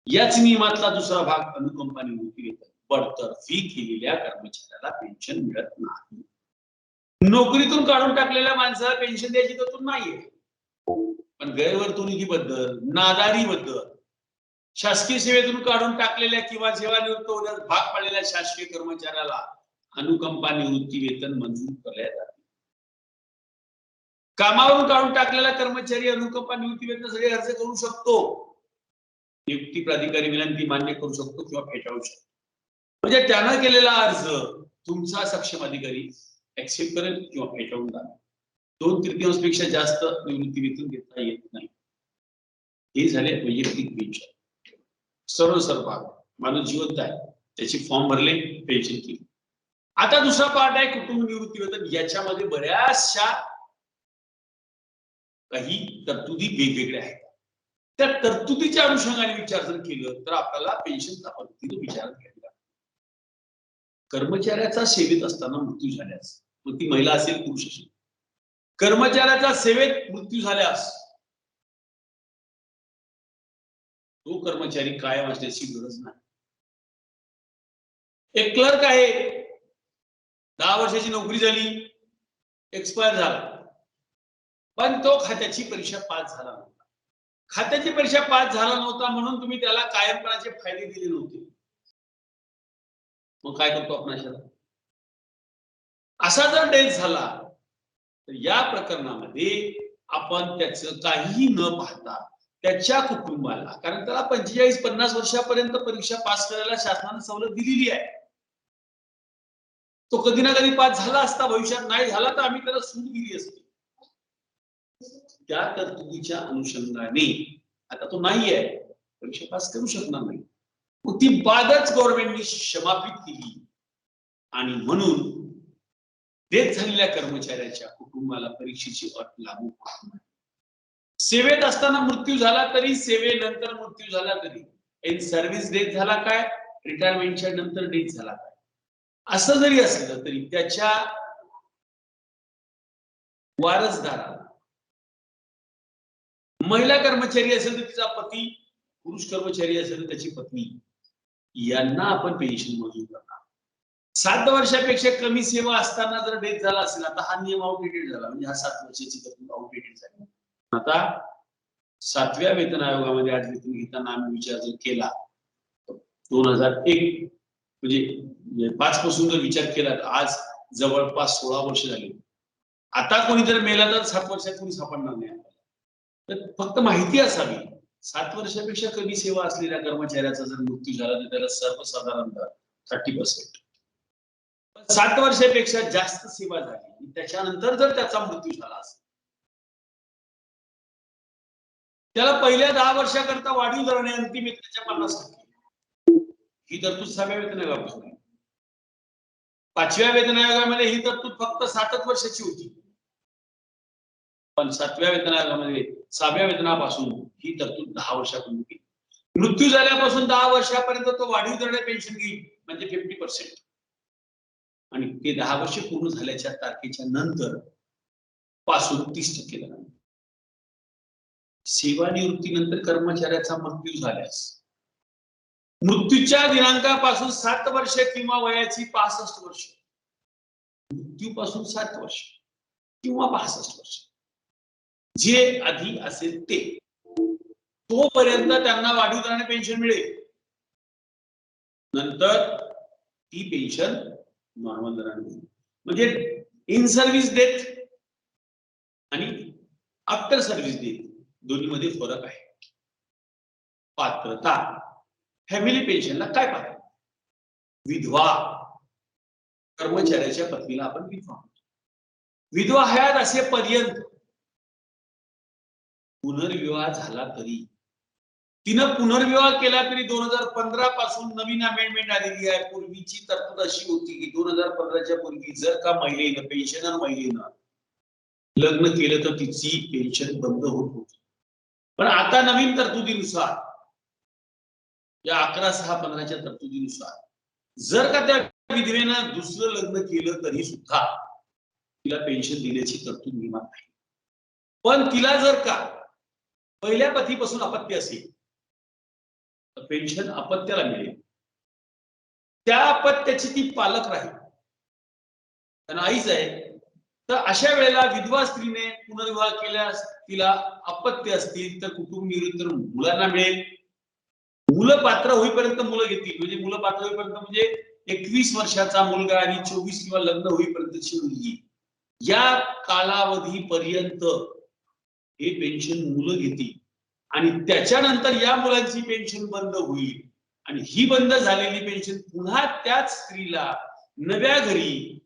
याच नियमातला दुसरा भाग अनुकंपा निवृत्ती वेतन. बडतर्फी केलेल्या कर्मचाऱ्याला पेन्शन मिळत नाही. नोकरीतून काढून टाकलेल्या माणसाला पेन्शन द्यायची तरतूद नाहीये, पण गैरवर्तणुकीबद्दल, नादारीबद्दल, शासकीय सेवेतून काढून टाकलेल्या किंवा सेवानिवृत्त होण्यास भाग पाडलेल्या शासकीय कर्मचाऱ्याला अनुकंपा निवृत्ती वेतन मंजूर केले जाते. कामावरून काढून टाकलेला कर्मचारी अनुकंपा निवृत्ती वेतनासाठी अर्ज करू शकतो. नियुक्ती प्राधिकारी विनंती मान्य करू शकतो किंवा फेटाळू शकतो. म्हणजे त्यानं केलेला अर्ज तुमचा सक्षम अधिकारी ऍक्सेप्ट करेल किंवा फेटाळून द्या. 2/3 पेक्षा जास्त निवृत्ती वेतन देता येत नाही. हे झाले वैयक्तिक पेन्शन. सर्व भाग माणूस जिवंत आहे, त्याची फॉर्म भरले, पेन्शन केली. आता दुसरा पार्ट आहे कुटुंब निवृत्ती वेतन. याच्यामध्ये बऱ्याचशा काही तरतुदी वेगवेगळ्या आहेत. त्या तरतुदीच्या अनुषंगाने विचार जर केलं तर आपल्याला पेन्शनचा पद्धतीने विचार घ्यायला. कर्मचाऱ्याचा सेवेत असताना मृत्यू झाल्यास, मग ती महिला असेल पुरुष असेल, कर्मचाऱ्याचा सेवेत मृत्यू झाल्यास तो कर्मचारी कायम असण्याची गरज नाही. एक क्लर्क आहे, 10 वर्षाची नोकरी झाली, एक्सपायर झाला, पण तो खात्याची परीक्षा पास झाला नव्हता. खात्याची परीक्षा पास झाला नव्हता म्हणून तुम्ही त्याला कायमपणाचे फायदे दिले नव्हते. मग काय करतो आपण अशाला? असा जर डेथ झाला तर या प्रकरणामध्ये आपण त्याचं काहीही न पाहता त्याच्या कुटुंबाला, कारण त्याला 45-50 वर्षापर्यंत परीक्षा पास करायला शासनाने सवलत दिलेली आहे, तो कधी ना कधी पास झाला असता, भविष्यात नाही झाला तर आम्ही त्याला सूट दिली असती. त्या तरतुदीच्या अनुषंगाने आता तो नाही आहे, परीक्षा पास करू शकणार नाही, ती बादच गव्हर्नमेंटनी क्षमापित केली आणि म्हणून डेथ झालेल्या कर्मचाऱ्याच्या कुटुंबाला परीक्षेची अट लागू होत नाही. सेवेत असताना मृत्यू झाला तरी, सेवेनंतर मृत्यू झाला तरी, इन सर्व्हिस डेथ झाला काय, रिटायरमेंटच्या नंतर डेथ झाला काय, असं जरी असलं तरी त्याच्या वारसदाराला, महिला कर्मचारी असेल तर तिचा पती, पुरुष कर्मचारी असेल तर त्याची पत्नी, यांना आपण पेन्शन मंजूर करणार. 7 वर्षापेक्षा कमी सेवा असताना जर डेथ झाला असेल, आता हा नियम आउटडेटेड झाला, म्हणजे हा 7 वर्षाची तरतूद आउटडेटेड झाली. आता 7व्या वेतन आयोगामध्ये आज वेतन घेताना आम्ही विचार जर केला 2001 म्हणजे 5 पासून जर विचार केला तर आज जवळपास 16 वर्ष झाली. आता कोणी जर मेला तर 7 वर्षात कोणी सापडणार नाही. तर फक्त माहिती असावी, 7 वर्षापेक्षा कमी सेवा असलेल्या कर्मचाऱ्याचा जर मृत्यू झाला तर त्याला सर्वसाधारणतः 30%, 7 वर्षापेक्षा जास्त सेवा झाली त्याच्यानंतर जर त्याचा मृत्यू झाला असेल त्याला पहिल्या 10 वर्षाकरता वाढीव दराने अंतिम वेतनाच्या 50%, ही तरतूद 6व्या वेतन आयोगापासून आहे. 5व्या वेतन आयोगामध्ये ही तरतूद फक्त 7 वर्षाची होती, पण 7व्या वेतन आयोगामध्ये 6व्या वेतनापासून ही तरतूद 10 वर्षापर्यंत केली. मृत्यू झाल्यापासून 10 वर्षापर्यंत तो वाढीव दराने पेन्शन घेईल, म्हणजे 50%, आणि ते 10 वर्ष पूर्ण झाल्याच्या तारखेच्या नंतर पासून 30% दराने. सेवानिवृत्तीनंतर कर्मचाऱ्याचा मृत्यू झाल्यास मृत्यूच्या दिनांकापासून 7 वर्ष किंवा वयाची 65 वर्ष, मृत्यूपासून 7 वर्ष किंवा 65 वर्ष, जे आधी असेल ते, तोपर्यंत त्यांना वाढीव दराने पेन्शन मिळेल. नंतर ती पेन्शन नॉर्मल दराने मिळेल. म्हणजे इन सर्व्हिस डेथ आणि आफ्टर सर्व्हिस डेथ दोन्हीमध्ये फरक आहे. पात्रता, फॅमिली पेन्शनला काय पात्रता, विधवा कर्मचाऱ्याच्या पत्नीला आपण विधवा म्हणतो. विधवा हयात असेपर्यंत पुनर्विवाह झाला तरी, तिनं पुनर्विवाह केला तरी 2015 पासून नवीन अमेंडमेंट आलेली आहे. पूर्वीची तरतूद अशी होती की 2015च्या पूर्वी जर का महिलेनं, पेन्शनर महिलेनं लग्न केलं तर तिची पेन्शन बंद होत होती. पण आता नवीन तरतुदीनुसार, या 11/6/15च्या तरतुदीनुसार, जर का त्या विधवेनं दुसरं लग्न केलं तरी सुद्धा तिला पेन्शन देण्याची तरतूद नियमात नाही. पण तिला जर का पहिल्या पतीपासून अपत्य असेल तर पेन्शन अपत्याला मिळेल. त्या अपत्याची ती पालक राहील, कारण आईच आहे. तर अशा वेळेला विधवा स्त्रीने पुनर्विवाह केल्यास तिला अपत्य असतील तर कुटुंब निवृत्ती मुलांना मिळेल. मुलं पात्र होईपर्यंत मुलं घेतील, म्हणजे मुलं पात्र होईपर्यंत म्हणजे 21 वर्षाचा मुलगा आणि 24 किंवा लग्न होईपर्यंतची मुलगी, या कालावधीपर्यंत हे पेन्शन मुलं घेतील आणि त्याच्यानंतर या मुलांची पेन्शन बंद होईल आणि ही बंद झालेली पेन्शन पुन्हा त्याच स्त्रीला नव्या घरी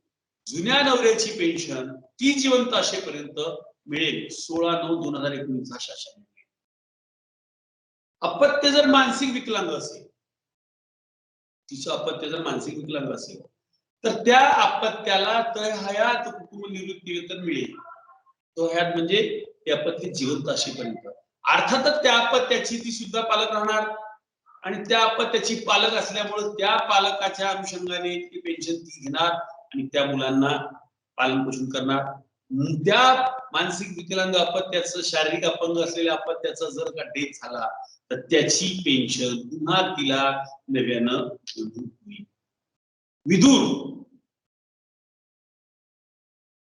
जुन्या नवऱ्याची पेन्शन ती जिवंत असेपर्यंत मिळेल. 16/9/2019 शासन. अपत्य जर मानसिक विकलांग असेल, तिचं अपत्य जर मानसिक विकलांग असेल तर त्या अपत्याला तळहयात कुटुंब निवृत्ती वेतन मिळेल. तळहयात म्हणजे ते अपत्य जिवंत असेपर्यंत. अर्थातच त्या अपत्याची ती सुद्धा पालक राहणार आणि त्या अपत्याची पालक असल्यामुळे त्या पालकाच्या अनुषंगाने ती पेन्शन ती घेणार आणि त्या मुलांना पालन पोषण करणार. त्या मानसिक विकलांग अपत्याचं, शारीरिक अपंग असलेल्या अपत्याचा जर का डेथ झाला तर त्याची पेन्शन पुन्हा तिला नव्यानं मंजूर होईल. विधूर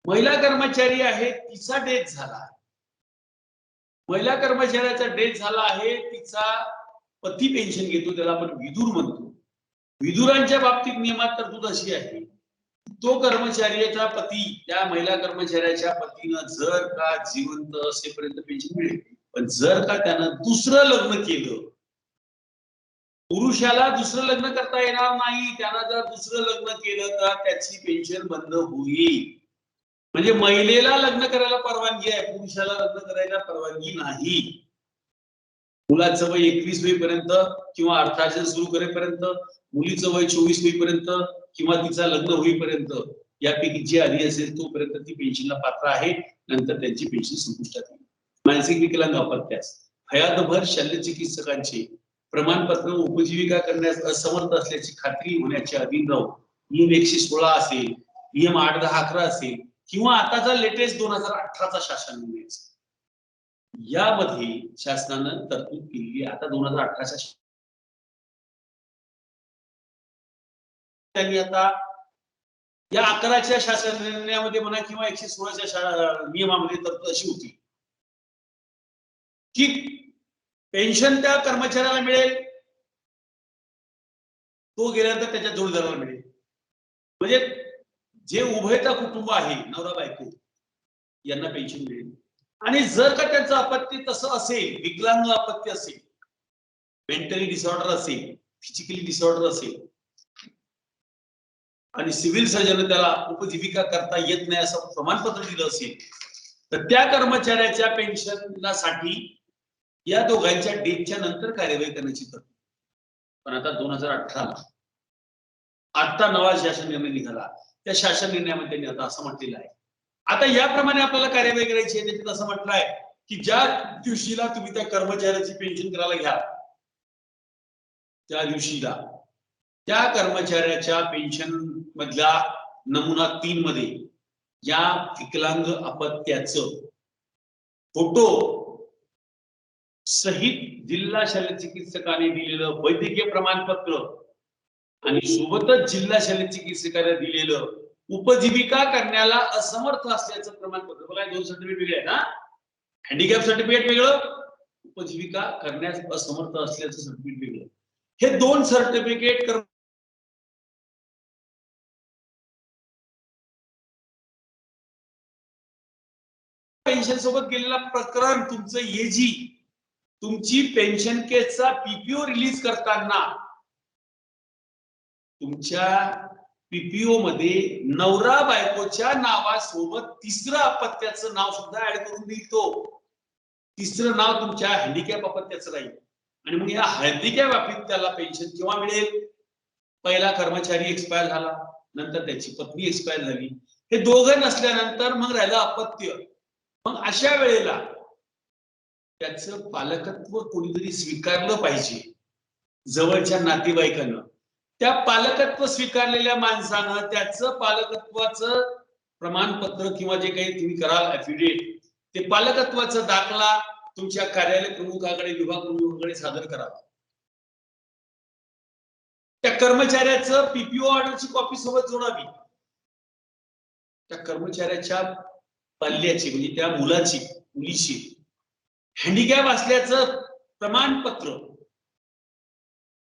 महिला कर्मचारी आहे, तिचा डेथ झाला, महिला कर्मचाऱ्याचा डेथ झाला आहे, तिचा पती पेन्शन घेतो, त्याला आपण विधूर म्हणतो. विधुरांच्या बाबतीत नियमात तरतूद अशी आहे तो कर्मचाऱ्याचा पती त्या महिला कर्मचाऱ्याच्या पतीनं जर का जिवंत असेपर्यंत पेन्शन मिळेल, पण जर का त्यानं दुसरं लग्न केलं, पुरुषाला दुसरं लग्न करता येणार नाही, त्यानं जर दुसरं लग्न केलं तर त्याची पेन्शन बंद होईल. म्हणजे महिलेला लग्न करायला परवानगी आहे, पुरुषाला लग्न करायला परवानगी नाही. मुलाचं वय 21 होईपर्यंत किंवा अर्थार्जन सुरू करेपर्यंत, मुलीचं वय 24 होईपर्यंत किंवा तिचा लग्न होईपर्यंत यापैकी जी आली असेल तोपर्यंत ती पेन्शनला पात्र आहे. नंतर त्यांची पेन्शन संपुष्टात येईल. मानसिक विकलांग अपत्यास हयातभर शल्य चिकित्सकांचे प्रमाणपत्र उपजीविका करण्यास असमर्थ असल्याची खात्री होण्याच्या अधीन राहून नियम 116 असेल, नियम 8-10-11 असेल किंवा आताचा लेटेस्ट 2018चा शासन निर्णय असेल, यामध्ये शासनानं तरतूद केलेली. आता 2018च्या त्यांनी आता या 11च्या शासन निर्णयामध्ये म्हणा किंवा 116च्या नियमामध्ये तरतूद अशी होती की पेन्शन त्या कर्मचाऱ्याला मिळेल, तो गेल्यानंतर त्याच्या जोडीदाराला मिळेल. म्हणजे जे उभयता कुटुंब आहे, नवरा बायको यांना पेन्शन मिळेल. आणि जर का त्यांचं अपत्य तसं असेल, विकलांग अपत्य असेल, मेंटली डिसऑर्डर असेल, फिजिकली डिसऑर्डर असेल आणि सिव्हिल सर्जन त्याला उपजीविका करता येत नाही असं प्रमाणपत्र दिलं असेल, तर त्या कर्मचाऱ्याच्या पेन्शनसाठी या दोघांच्या डेटच्या नंतर कार्यवाही करण्याची तरतूद. पण आता 2018 आता नवा शासन निर्णय निघाला, त्या शासन निर्णयामध्ये त्यांनी आता असं म्हटलेलं आहे, आता याप्रमाणे आपल्याला कार्यवाही करायची आहे. त्याच्यात असं म्हटलं आहे की ज्या दिवशीला तुम्ही त्या कर्मचाऱ्याची पेन्शन करायला घ्या, त्या दिवशीला त्या कर्मचाऱ्याच्या पेन्शन मधल्या नमुना 3 मध्ये या विकलांग अपत्याचं फोटो सहित जिल्हा शल्य चिकित्सकाने दिलेलं वैद्यकीय प्रमाणपत्र आणि सोबतच जिल्हा शल्य चिकित्सकाने दिलेलं उपजीविका करण्याला असमर्थ असल्याचं प्रमाणपत्र. बघा, 2 सर्टिफिकेट वेगळे आहे ना, हँडिकॅप सर्टिफिकेट वेगळं, उपजीविका करण्यास असमर्थ असल्याचं सर्टिफिकेट वेगळं. हे 2 सर्टिफिकेट पेन्शन सोबत गेलेला प्रकरण तुमचं एजी, तुमची पेन्शन केसचा पीपीओ रिलीज करताना तुमच्या पीपीओ मध्ये नवरा बायकोच्या नावासोबत तिसरं अपत्याचं नाव सुद्धा ऍड करून देईल. तो तिसरं नाव तुमच्या हँडिकॅप अपत्याचं राहील. आणि मग या हँडिकॅप अपत्याला पेन्शन केव्हा मिळेल? पहिला कर्मचारी एक्सपायर झाला, नंतर त्याची पत्नी एक्सपायर झाली, हे दोघं नसल्यानंतर मग राहिलं अपत्य. मग अशा वेळेला त्याचं पालकत्व कोणीतरी स्वीकारलं पाहिजे जवळच्या नातेवाईकांना. त्या पालकत्व स्वीकारलेल्या माणसानं त्याचं पालकत्वाचं प्रमाणपत्र किंवा जे काही तुम्ही कराल ऍफिडेविट, ते पालकत्वाचा दाखला तुमच्या कार्यालय प्रमुखाकडे, विभाग प्रमुखाकडे सादर करावा. त्या कर्मचाऱ्याचं पीपीओ ऑर्डरची कॉपी सोबत जोडावी. त्या कर्मचाऱ्याच्या पाल्याची म्हणजे त्या मुलाची, मुलीची हँडिकॅप असल्याचं प्रमाणपत्र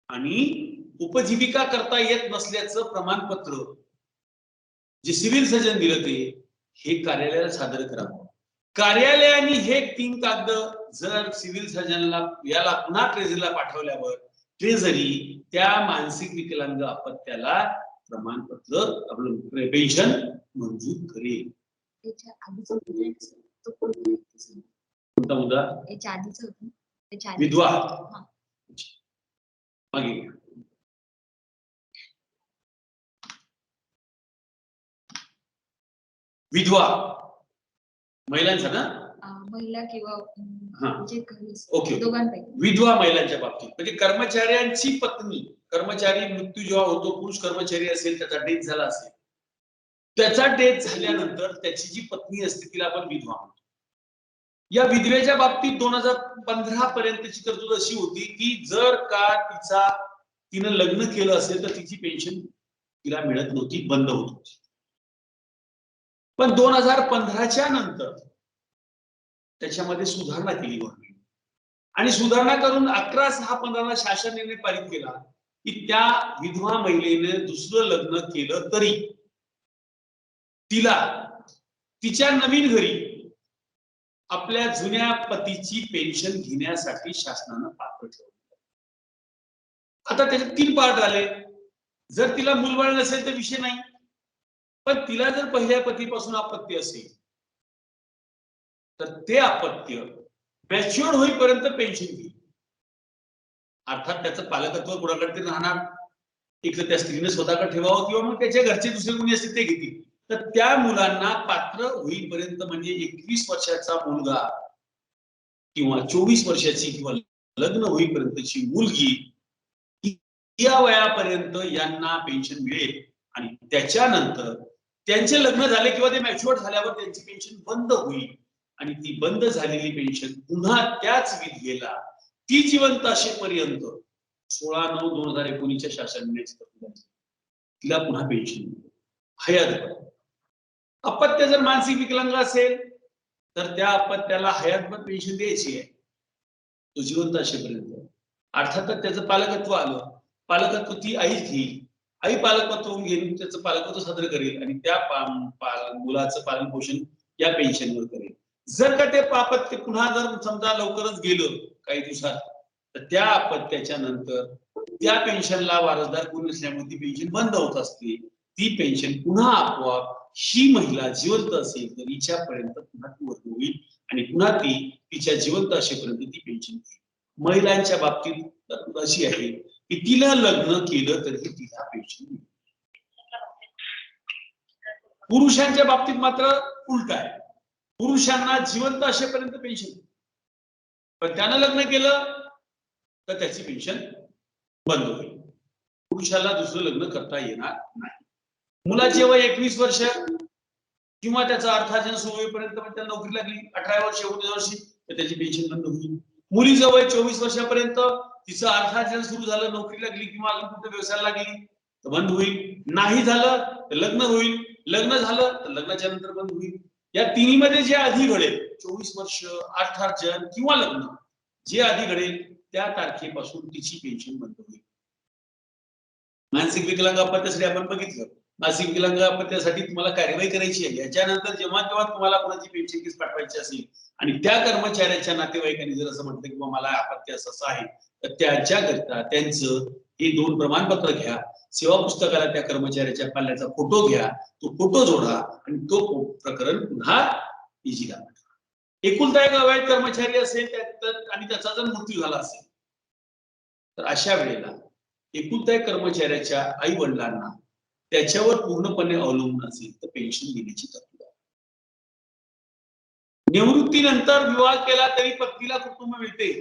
आणि उपजीविका करता येत नसल्याचं प्रमाणपत्र जे सिव्हिल सर्जन दिलं ते हे कार्यालयाला सादर करावं. कार्यालयाने हे 3 कागद जर सिव्हिल सर्जनला याला पुन्हा ट्रेझरीला पाठवल्यावर ट्रेझरी त्या मानसिक विकलांग अपत्याला प्रमाणपत्र आपलं पेन्शन मंजूर करेल. कोणता मुद्दा? विधवा. मागे विधवा महिलांचा ना, महिला किंवा ओके, विधवा महिलांच्या बाबतीत म्हणजे कर्मचाऱ्यांची पत्नी, कर्मचारी मृत्यू जेव्हा होतो, पुरुष कर्मचारी असेल, त्याचा डेथ झाला असेल, त्याचा डेथ झाल्यानंतर त्याची जी पत्नी असते तिला आपण विधवा म्हणतो. या विधवेच्या बाबतीत 2015 पर्यंतची तरतूद अशी होती की जर का तिनं लग्न केलं असेल तर तिची पेन्शन तिला मिळत नव्हती, बंद होत होती. पण 2015च्या नंतर त्याच्यामध्ये सुधारणा केली गव्हर्नमेंट आणि सुधारणा करून 11/6/15 शासन निर्णय पारित केला की त्या विधवा महिलेने दुसरं लग्न केलं तरी तिला तिच्या नवीन घरी आपल्या जुन्या पतीची पेन्शन घेण्यासाठी शासनानं पात्र ठेवलं. आता त्याचे 3 पार्ट आले. जर तिला मूलबाळ नसेल तर विषय नाही, पण तिला जर पहिल्या पतीपासून अपत्य असेल तर ते अपत्य मॅच्युअर्ड होईपर्यंत पेन्शन घेईल. अर्थात त्याचं पालकत्व कुणाकडे तरी राहणार, एक तर त्या स्त्रीने स्वतःकडे ठेवावं किंवा मग त्याच्या घरचे दुसरे कोणी असतील ते घेतील. तर त्या मुलांना पात्र होईपर्यंत म्हणजे 21 वर्षाचा मुलगा किंवा 24 वर्षाची किंवा लग्न होईपर्यंतची मुलगी, या वयापर्यंत यांना पेन्शन मिळेल. आणि त्याच्यानंतर त्यांचे लग्न झाले किंवा ते मॅच्युअर्ड झाल्यावर त्यांची पेन्शन बंद होईल. आणि ती बंद झालेली पेन्शन पुन्हा त्याच विधेला ती जिवंत असेपर्यंत 16/9/2019 शासनाने तिला पुन्हा पेन्शन मिळेल हयातभर. अपत्य जर मानसिक विकलांग असेल तर त्या अपत्याला हयातभर पेन्शन द्यायची आहे, तो जिवंत असेपर्यंत. अर्थातच त्याचं पालकत्व आलं, पालकत्व ती आईच घेईल. आई पालकत्व घेऊन त्याचं पालकत्व सादर करेल आणि त्या मुलाचं पालन पोषण या पेन्शनवर करेल. जर का ते अपत्य पुन्हा जर समजा लवकरच गेलं काही दिवसात, तर त्या अपत्याच्या नंतर त्या पेन्शनला वारसदार कोणी नसल्यामुळे ती पेन्शन बंद होत असते. ती पेन्शन पुन्हा आपोआप ही महिला जिवंत असेल तर हिच्यापर्यंत पुन्हा ती वर्ग होईल आणि पुन्हा ती तिच्या जिवंत असेपर्यंत ती पेन्शन घेईल. महिलांच्या बाबतीत अशी आहे की तिला लग्न केलं तरी तिला पेन्शन मिळेल. पुरुषांच्या बाबतीत मात्र उलट आहे. पुरुषांना जिवंत असेपर्यंत पेन्शन, पण त्यानं लग्न केलं तर त्याची पेन्शन बंद होईल. पुरुषाला दुसरं लग्न करता येणार नाही. मुलाचे वय 21 वर्ष किंवा त्याचा अर्थार्जन सुरू होईपर्यंत त्याला नोकरी लागली 18 वर्ष 19 वर्षी तर त्याची पेन्शन बंद होईल. मुलीचं वय 24 वर्षापर्यंत तिचं अर्थार्जन सुरू झालं, नोकरी लागली किंवा अजून कुठे व्यवसायाला लागली तर बंद होईल. नाही झालं तर लग्न होईल, लग्न झालं तर लग्नाच्या नंतर बंद होईल. या तिन्हीमध्ये जे आधी घडेल 24 वर्ष अर्थार्जन किंवा लग्न जे आधी घडेल त्या तारखेपासून तिची पेन्शन बंद होईल. मानसिक विकलांग अपत्यासाठी आपण बघितलं, मानसिक विकलांग अपत्यासाठी तुम्हाला कार्यवाही करायची आहे. याच्यानंतर जेव्हा केव्हा तुम्हाला कोणाची पेन्शन केस पाठवायची असेल आणि त्या कर्मचाऱ्याच्या नातेवाईकांनी जर असं म्हटलं की मला अपत्य असं आहे तर त्याच्याकरता त्यांचं हे 2 प्रमाणपत्र घ्या, सेवा पुस्तकाला त्या कर्मचाऱ्याच्या पाल्याचा फोटो घ्या, तो फोटो जोडा आणि तो प्रकरण पुन्हा इजीला पाठवा. एकुलता एक अवैध कर्मचारी असेल आणि त्याचा जर मृत्यू झाला असेल तर अशा वेळेला एकुलता एक कर्मचाऱ्याच्या आई वडिलांना त्याच्यावर पूर्णपणे अवलंबून असेल तर पेन्शन देण्याची तरतूद आहे. निवृत्तीनंतर विवाह केला तरी पत्नीला कुटुंब मिळते.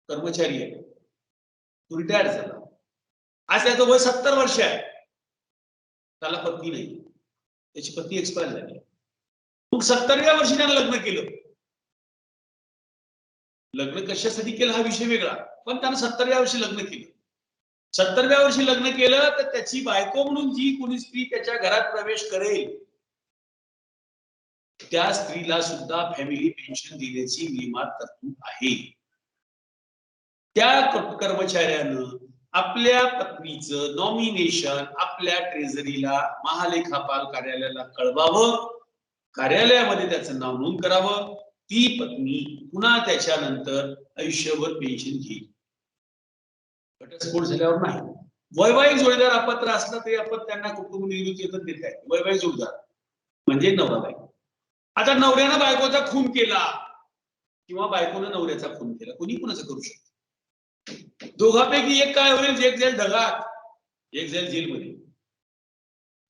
कर्मचारी आहे, तो रिटायर झाला, आज त्याचं वय 70 वर्ष आहे, त्याला पत्नी नाही, त्याची पत्नी एक्सपायर झाली. मग 70व्या वर्षी त्यानं लग्न केलं. लग्न कशासाठी केलं हा विषय वेगळा, पण त्यानं 70व्या वर्षी लग्न केलं. 70व्या वर्षी लग्न केलं तर त्याची बायको म्हणून जी कोणी स्त्री त्याच्या घरात प्रवेश करेल त्या स्त्रीला सुद्धा फॅमिली पेन्शन देण्याची नियमात तरतूद आहे. त्या कर्मचाऱ्यानं आपल्या पत्नीचं नॉमिनेशन आपल्या ट्रेझरीला महालेखापाल कार्यालयाला कळवावं, कार्यालयामध्ये त्याचं नाव नोंद करावं. ती पत्नी पुन्हा त्याच्यानंतर आयुष्यभर पेन्शन घेईल. घटस्फोट झाल्यावर नाही. वैवाहिक जोडीदार अपत्र असला तरी आपण त्यांना कुटुंब निवृत्ती वेतन देत आहे. वैवाहिक जोडीदार म्हणजे नवरा बायको. आता नवऱ्यानं बायकोचा खून केला किंवा बायकोनं नवऱ्याचा खून केला, कोणी कोणाचं करू शकतो. दोघांपैकी एक काय होईल, एक जाईल ढगात, एक जाईल जेलमध्ये.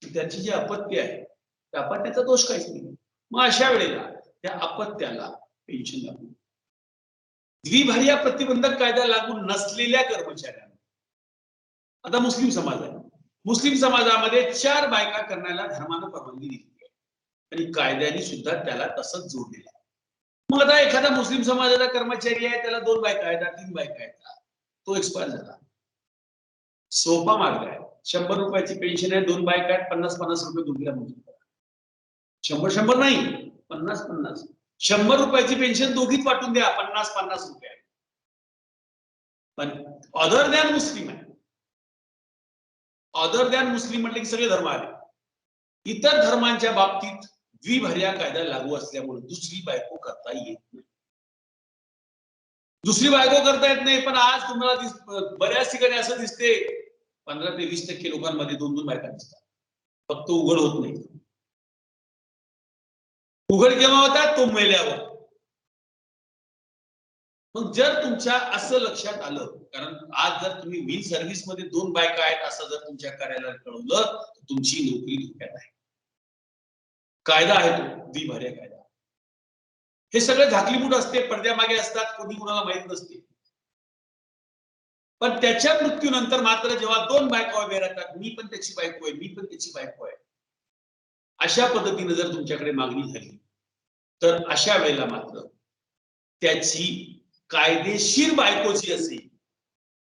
त्याची जी अपत्य आहे त्या अपत्याचा दोष काहीच नाही. मग अशा वेळेला त्या अपत्याला पेन्शन लागू. द्विभार्या प्रतिबंधक कायदा लागू नसलेल्या कर्मचाऱ्यांना, आता मुस्लिम समाज आहे, मुस्लिम समाजामध्ये 4 बायका करण्याला धर्मानं परवानगी दिली आहे आणि कायद्याने सुद्धा त्याला तसंच जोडलेलं आहे. मग आता एखादा मुस्लिम समाजाचा कर्मचारी आहे, त्याला 2 बायका आहेत, 3 बायका आहेत, तो एक्सपायर झाला, सोपा मार्ग आहे. 100 रुपयाची पेन्शन आहे, 2 बायका आहेत, 50-50 रुपये दोघीला मोजून करा. 100 नाही, 50-50. 100 रुपयाची पेन्शन दोघीच वाटून द्या, 50-50 रुपये. पण अदर दॅन मुस्लिम आहे. अदर दॅन मुस्लिम म्हटले की सगळे धर्म आले. इतर धर्मांच्या बाबतीत द्विभार्या कायदा लागू असल्यामुळे दुसरी बायको करता येत नाही. दुसरी बायको करता येत नाही. पण आज तुम्हाला बऱ्याच ठिकाणी असं दिसते 15 ते 20% लोकांमध्ये 2-2 बायका दिसतात. फक्त उघड होत नाही. उघड केव्हा होतात? तो मेल्यावर. मग जर तुमच्या असं लक्षात आलं, कारण आज जर तुम्ही विन सर्व्हिस मध्ये 2 बायका आहेत असं जर तुमच्या कार्यालयात कळवलं तर तुमची नोकरी धोक्यात आहे. कायदा आहे तो द्विभार्या कायदा. हे सगळं झाकलीमुठ असते, पडद्यामागे असतात, कोणी कुणाला माहित नसते. पण त्याच्या मृत्यूनंतर मात्र जेव्हा 2 बायका उभ्या राहतात, मी पण त्याची बायको आहे, मी पण त्याची बायको आहे, अशा पद्धतीने जर तुमच्याकडे मागणी झाली तर अशा वेळेला मात्र त्याची कायदेशीर बायको जी असेल,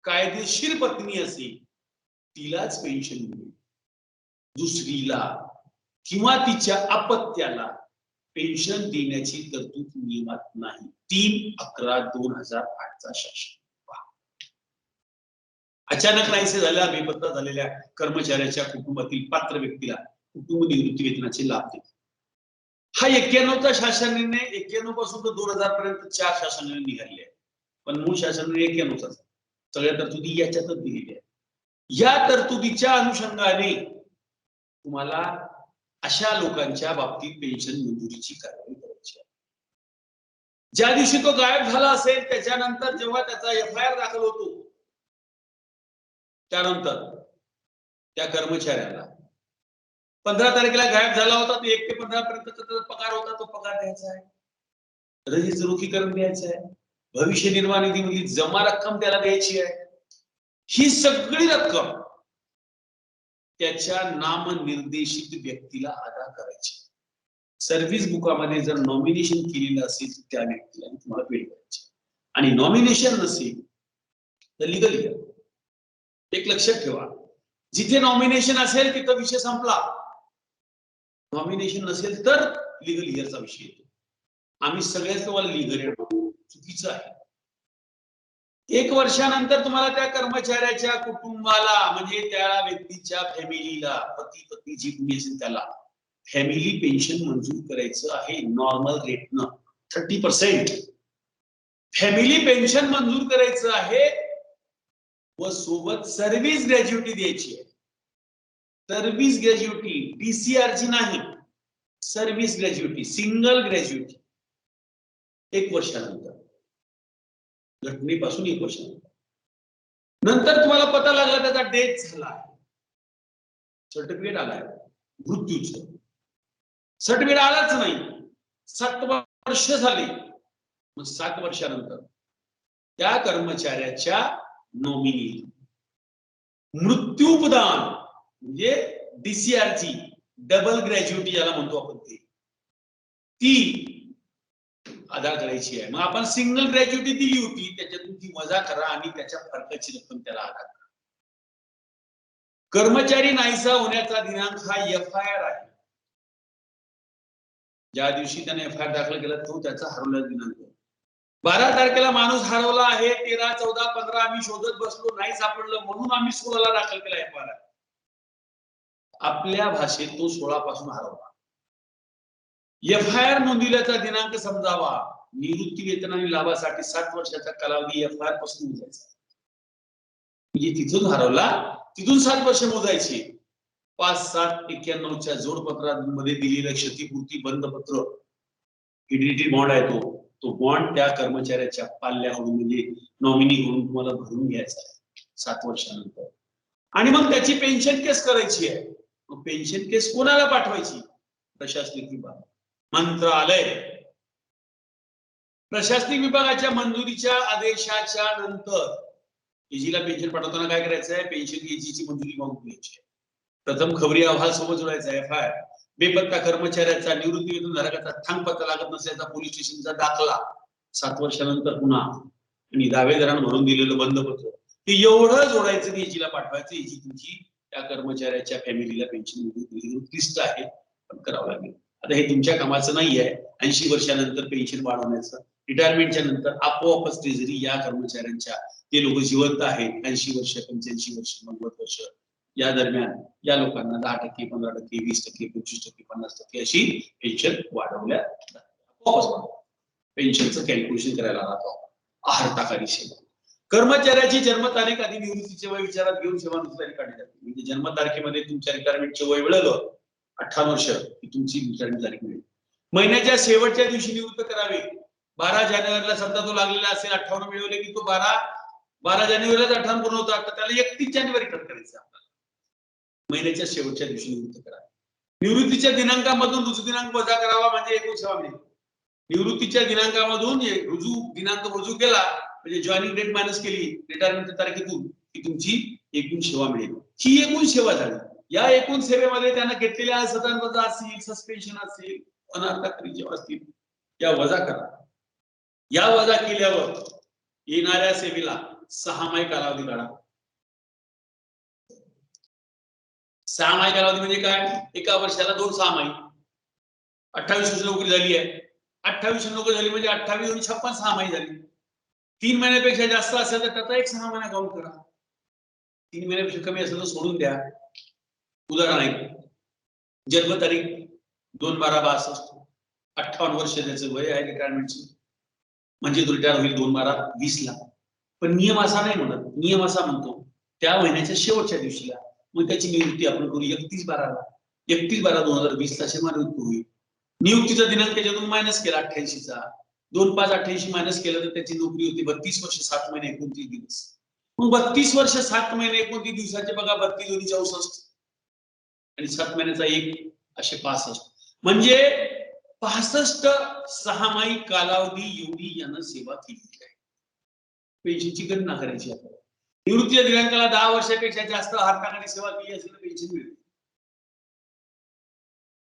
कायदेशीर पत्नी असेल, तिलाच पेन्शन मिळेल. दुसरीला किंवा तिच्या अपत्याला पेन्शन देण्याची तरतूद नियमात नाही. 3/11/2008 चा शासन. अचानक नाहीसे झालेल्या, बेपत्ता झालेल्या कर्मचाऱ्याच्या कुटुंबातील पात्र व्यक्तीला कुटुंब निवृत्ती वेतनाचे लाभ देते. हा 91चा शासन निर्णय. 91 पासून तर 2000 पर्यंत 4 शासन निर्णय निघाले आहेत. पण मूळ शासन निर्णय 91चा. सगळ्या तरतुदी याच्यातच दिलेल्या आहेत. या तरतुदीच्या अनुषंगाने तुम्हाला अशा लोकांच्या बाबतीत पेन्शन मंजुरीची कारवाई करायची आहे. ज्या दिवशी तो गायब झाला असेल त्याच्यानंतर जेव्हा त्याचा FIR दाखल होतो, त्यानंतर त्या कर्मचाऱ्याला 15 तारखेला गायब झाला होता, तो 1 ते 15 पर्यंत पगार होता, तो पगार द्यायचा आहे. रजेच रोखीकरण द्यायचं आहे. भविष्य निर्वाह निधीमधली जमा रक्कम त्याला द्यायची आहे. ही सगळी रक्कम त्याच्या नामनिर्देशित व्यक्तीला अदा करायची. सर्व्हिस बुकामध्ये जर नॉमिनेशन केलेलं असेल तर त्या व्यक्तीला तुम्हाला पेड करायची. आणि नॉमिनेशन नसेल तर लीगल इयर. एक लक्षात ठेवा, जिथे नॉमिनेशन असेल तिथं विषय संपला. नॉमिनेशन नसेल तर लीगल इयरचा विषय येतो. आम्ही सगळ्याच तुम्हाला लीगल इयर चुकीचं आहे. 1 वर्षानंतर तुम्हाला त्या कर्मचाऱ्याच्या कुटुंबाला म्हणजे त्या व्यक्तीच्या फॅमिलीला, पती पत्नी जी कुणी असेल त्याला फॅमिली पेन्शन मंजूर करायचं आहे. नॉर्मल रेटनं 30% फॅमिली पेन्शन मंजूर करायचं आहे व सोबत सर्व्हिस ग्रॅज्युटी द्यायची आहे. सर्व्हिस ग्रॅज्युटी DCRची नाही, सर्व्हिस ग्रॅज्युटी, सिंगल ग्रॅज्युटी 1 वर्षानंतर, घटनेपासून 1 वर्षानंतर. नंतर तुम्हाला पता लागला त्याचा डेथ झाला, सर्टिफिकेट आलाय मृत्यूचं, सर्टिफिकेट आलाच नाही, 7 वर्ष झाली. मग 7 वर्षानंतर त्या कर्मचाऱ्याच्या नॉमिनी मृत्यूपदान म्हणजे DCRची डबल ग्रॅज्युटी याला म्हणतो आपण, ती अदा करायची आहे. मग आपण सिंगल ग्रॅज्युटी दिली होती, त्याच्यातून ती वजा करा आणि त्याच्या फरकाची रक्कम त्याला अदा करा. कर्मचारी नाहीसा होण्याचा दिनांक हा FIR आहे. ज्या दिवशी त्याने FIR दाखल केला तो त्याचा हरवलेला दिनांक. 12 तारखेला माणूस हरवला आहे, 13, 14, 15 आम्ही शोधत बसलो, नाही सापडलं म्हणून आम्ही 16ला दाखल केला FIR. आपल्या भाषेत तो 16 पासून हरवला. FIR नोंदविल्याचा दिनांक समजावा. निवृत्ती वेतन आणि लाभासाठी 7 वर्षाचा कालावधी FIR पासून मोजायचा. म्हणजे तिथून हरवला, तिथून 7 वर्ष मोजायची. 5/7/91च्या जोडपत्रामध्ये दिलेलं क्षतिपूर्ती बंधपत्र फिडेलिटी बॉन्ड आहे तो बॉन्ड त्या कर्मचाऱ्याच्या पाल्याकडून म्हणजे नॉमिनीकडून तुम्हाला भरून घ्यायचा आहे 7 वर्षानंतर. आणि मग त्याची पेन्शन केस करायची आहे. मग पेन्शन केस कोणाला पाठवायची? प्रशासनिक विभाग, मंत्रालय. प्रशासनिक विभागाच्या मंजुरीच्या आदेशाच्या नंतर एजीला पेन्शन पाठवताना काय करायचं आहे? पेन्शन एजीची मंजुरी मागून घ्यायची आहे. प्रथम खबरी अहवाल सोबत जोडायचा आहे. FIR, बेपत्ता कर्मचाऱ्याचा निवृत्ती वेतन धारकाचा थांगपत्ता लागत नसल्याचा पोलीस स्टेशनचा दाखला 7 वर्षानंतर पुन्हा, आणि दावेदारानं भरून दिलेलं बंधपत्र, हे एवढं जोडायचं की एजीला पाठवायचं. एजी तुमची त्या कर्मचाऱ्याच्या फॅमिलीला पेन्शन लिस्ट आहे, पण करावं लागेल. आता हे तुमच्या कामाचं नाही आहे. 80 वर्षानंतर पेन्शन वाढवण्याचं. रिटायरमेंटच्या नंतर आपोआपच ट्रेझरी या कर्मचाऱ्यांच्या, ते लोक जिवंत आहेत 80 वर्ष, 85 वर्ष, 90 वर्ष, या दरम्यान या लोकांना 10%, 15%, 20%, 25%, 50% अशी पेन्शन वाढवल्या जाते. पेन्शनचं कॅल्क्युलेशन करायला लागतो आहार सेवा. कर्मचाऱ्याची जन्मतारीख आधी निवृत्तीचे वय विचारात घेऊन सेवा नुसार काढली जाते. म्हणजे जन्मतारखेमध्ये तुमच्या रिटायरमेंटचे वय मिळालं 58 वर्ष की तुमची रिटायरमेंट तारीख मिळेल. महिन्याच्या शेवटच्या दिवशी निवृत्त करावे. 12 जानेवारीला समजा तो लागलेला असेल 58 मिळवले की तो 12 जानेवारीला 58 पूर्ण होता तर त्याला 31 जानेवारी कट करायचं आपल्याला. महिन्याच्या शेवटच्या दिवशी निवृत्त करावे. निवृत्तीच्या दिनांकामधून रुजू दिनांक वजा करावा म्हणजे एकूण सेवा मिळेल. निवृत्तीच्या दिनांकामधून दिनांक रुजू केला म्हणजे जॉईनिंग डेट मायनस केली रिटायरमेंटच्या तारखेतून की तुमची एकूण सेवा मिळेल. ही एकूण सेवा झाली. या एकूण सेवेमध्ये त्यांना घेतलेल्या सदन वजा असेल, सस्पेन्शन असेल, अनार्थकारी जेव्हा असतील या वजा करा. या वजा केल्यावर येणाऱ्या सेवेला 6 माही कालावधी काढा. 6 माही कालावधी म्हणजे काय? एका वर्षाला 2 6 माही. 28 वर्ष नोकरी झाली आहे. 28 वर्ष नोकरी झाली म्हणजे 28 आणि 56 6 माही झाली. 3 महिन्यापेक्षा जास्त असेल तर त्याचा एक 6 महिना काउंट करा. 3 महिन्यापेक्षा कमी असेल तर सोडून द्या. उदाहरण आहे जन्मतारीख 2/12/62. 58 वर्ष त्याचं वय आहे रिटायरमेंटचं म्हणजे तो रिटायर होईल 2/12/20 ला. पण नियम असा नाही म्हणत. नियम असा म्हणतो त्या महिन्याच्या शेवटच्या दिवशीला मग त्याची नियुक्ती आपण करू 31/12 ला. 31/12/2020 ला सेवानिवृत्त होईल. नियुक्तीचा दिनांक त्याच्यातून मायनस केला 88चा 2/5/88 मायनस केलं तर त्याची नोकरी होती 32 वर्ष 7 महिने 29 दिवस. मग 32 वर्ष 7 महिने 29 दिवसाचे बघा 32 दोन्ही 64 आणि 7 महिन्याचा 1 असे 65 म्हणजे 65 6 माही कालावधी एवढी यानं सेवा केली आहे. पेन्शनची गणना करायची आहे. निवृत्तीच्या दिनांकाला 10 वर्षापेक्षा जास्त हाताखाली सेवा केली असेल तर पेन्शन मिळते.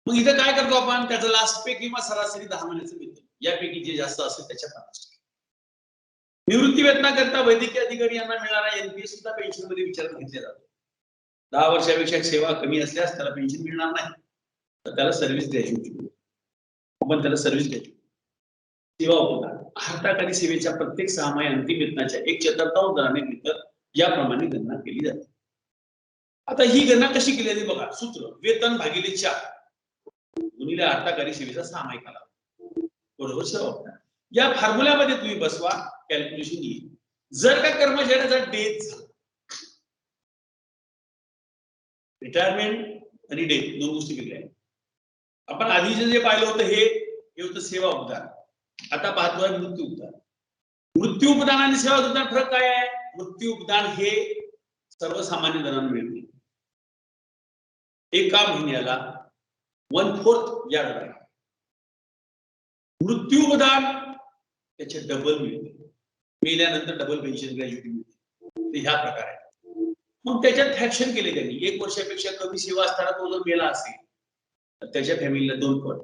मग इथं काय करतो आपण त्याचं लास्ट पे किंवा सरासरी 10 महिन्याचं वेतन यापैकी जे जास्त असेल त्याच्या 50%. निवृत्ती वेतनाकरता वैद्यकीय अधिकारी यांना मिळणारा एनपीएस सुद्धा पेन्शन मध्ये विचारात घेतला जातो. 10 वर्षापेक्षा सेवा कमी असल्यास त्याला पेन्शन मिळणार नाही तर त्याला सर्व्हिस द्यायची होती. आपण त्याला सर्व्हिस द्यायची. सेवा उपदान हाताखाली सेवेच्या प्रत्येक 6 माही अंतिम वेतनाच्या 1/4 दराने वेतन याप्रमाणे गणना केली जाते. आता ही गणना कशी केली जाते बघा. सूत्र वेतन भागिले 4 गुणिले हाताखाली सेवेचा 6 माही कालावधी बरोबर सेवा उपदान. या फॉर्म्युल्यामध्ये तुम्ही बसवा कॅल्क्युलेशन येईल. जर का कर्मचाऱ्याचा डेथ झाला रिटायरमेंट आणि डेथ 2 गोष्टी वेगळ्या आहेत. आपण आधीचे जे पाहिलं होतं हे होतं सेवा उपदान. आता पाहतोय मृत्यू उपदान. मृत्यू उपदान आणि सेवा उपदान फरक काय आहे? मृत्यू उपदान हे सर्वसामान्य जणांना मिळते. एका महिन्याला 1/4 या दराने. मृत्यू उपदान त्याचे डबल मिळते. मेल्यानंतर डबल पेन्शन ग्रॅज्युटी मिळते. ह्या प्रकारे मग त्याच्यात फॅक्शन केले त्यांनी. 1 वर्षापेक्षा कमी सेवा असताना तो जर मेला असेल तर त्याच्या फॅमिलीला 2 पट.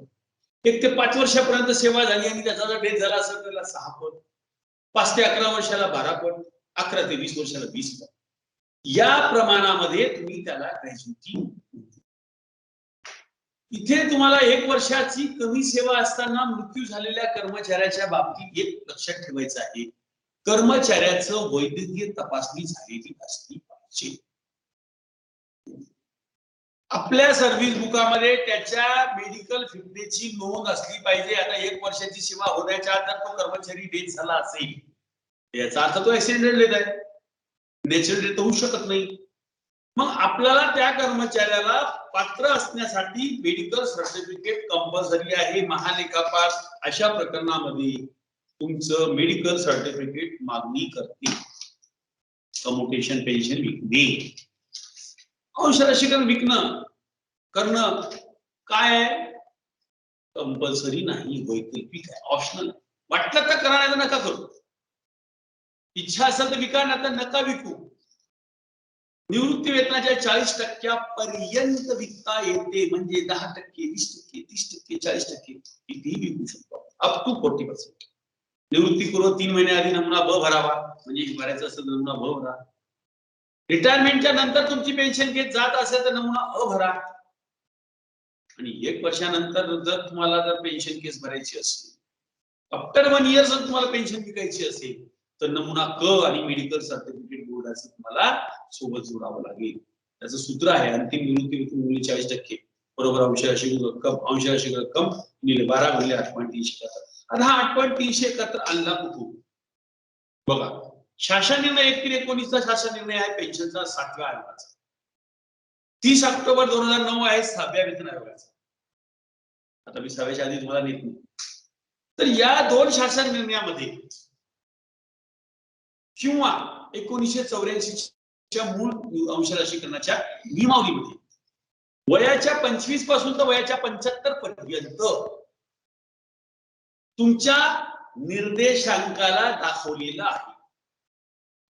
1 ते 5 वर्षापर्यंत सेवा झाली आणि त्याचा जर डेथ झाला असेल त्याला 6 पट. 5 ते 11 वर्षाला 12 पट. 11 ते 20 वर्षाला 20 पट. या प्रमाणामध्ये तुम्ही त्याला ग्रॅज्युटी. इथे तुम्हाला 1 वर्षाची कमी सेवा असताना मृत्यू झालेल्या कर्मचाऱ्याच्या बाबतीत एक लक्षात ठेवायचं आहे. कर्मचाऱ्याचं वैद्यकीय तपासणी झालेली असली पाहिजे. आपल्या सर्व्हिस बुकामध्ये त्याच्या मेडिकल फिटनेसची नोंद असली पाहिजे. आता 1 वर्षाची सेवा होण्याच्या आत जर तो कर्मचारी डेथ झाला असेल याचा अर्थ तो ऍक्सिडेंटल डेथ आहे. नॅचरल डेथ होऊ शकत नाही. मग आपल्याला त्या कर्मचाऱ्याला पात्र असण्यासाठी मेडिकल सर्टिफिकेट कंपल्सरी आहे. महालेखापाल अशा प्रकरणामध्ये तुमचं मेडिकल सर्टिफिकेट मागणी करते. कम्युटेशन पेन्शन विकणे अंशराशीकरण विकणं करणं काय कंपल्सरी नाही. वैकल्पिक आहे. ऑप्शनल. वाटलं तर करा नाही तर नका करू. इच्छा असेल तर विका नाही तर नका विकू. निवृत्ती वेतनाच्या 40% पर्यंत विकता येते. म्हणजे 10%, 20%, 30%, 40% कितीही विकू शकतो. Up to 40%. निवृत्तीपूर्व 3 महिने आधी नमुना ब भरावा. म्हणजे भरायचा असेल तर नमुना ब भरा. रिटायरमेंटच्या नंतर तुमची पेन्शन घेत जात असेल तर नमुना अ भरा. आणि 1 वर्षानंतर जर तुम्हाला जर पेन्शन केस भरायची असेल आफ्टर 1 इयर जर तुम्हाला पेन्शन विकायची असेल तर नमुना क आणि मेडिकल सर्टिफिकेट बोर्डाचं तुम्हाला सोबत जोडावं लागेल. त्याचं सूत्र आहे अंतिम निवृत्ती वेतन 40% बरोबर अंश राशी रक्कम गुणिले 12 गुणिले 8.371. आता हा 8.371 आणला कुठून बघा. शासन निर्णय 1/19 शासन निर्णय आहे पेन्शनचा 7व्या आयोगाचा. 30 ऑक्टोबर 2009 आहे 6व्या वेतन आयोगाचा. आता मी 6व्याच्या आधी तुम्हाला नेत नाही. तर या दोन शासन निर्णयामध्ये किंवा 1984च्या मूळ अंश राशीकरणाच्या नियमावलीमध्ये वयाच्या 25 पासून तर वयाच्या 75 पर्यंत तुमच्या निर्देशांकाला दाखवलेला आहे.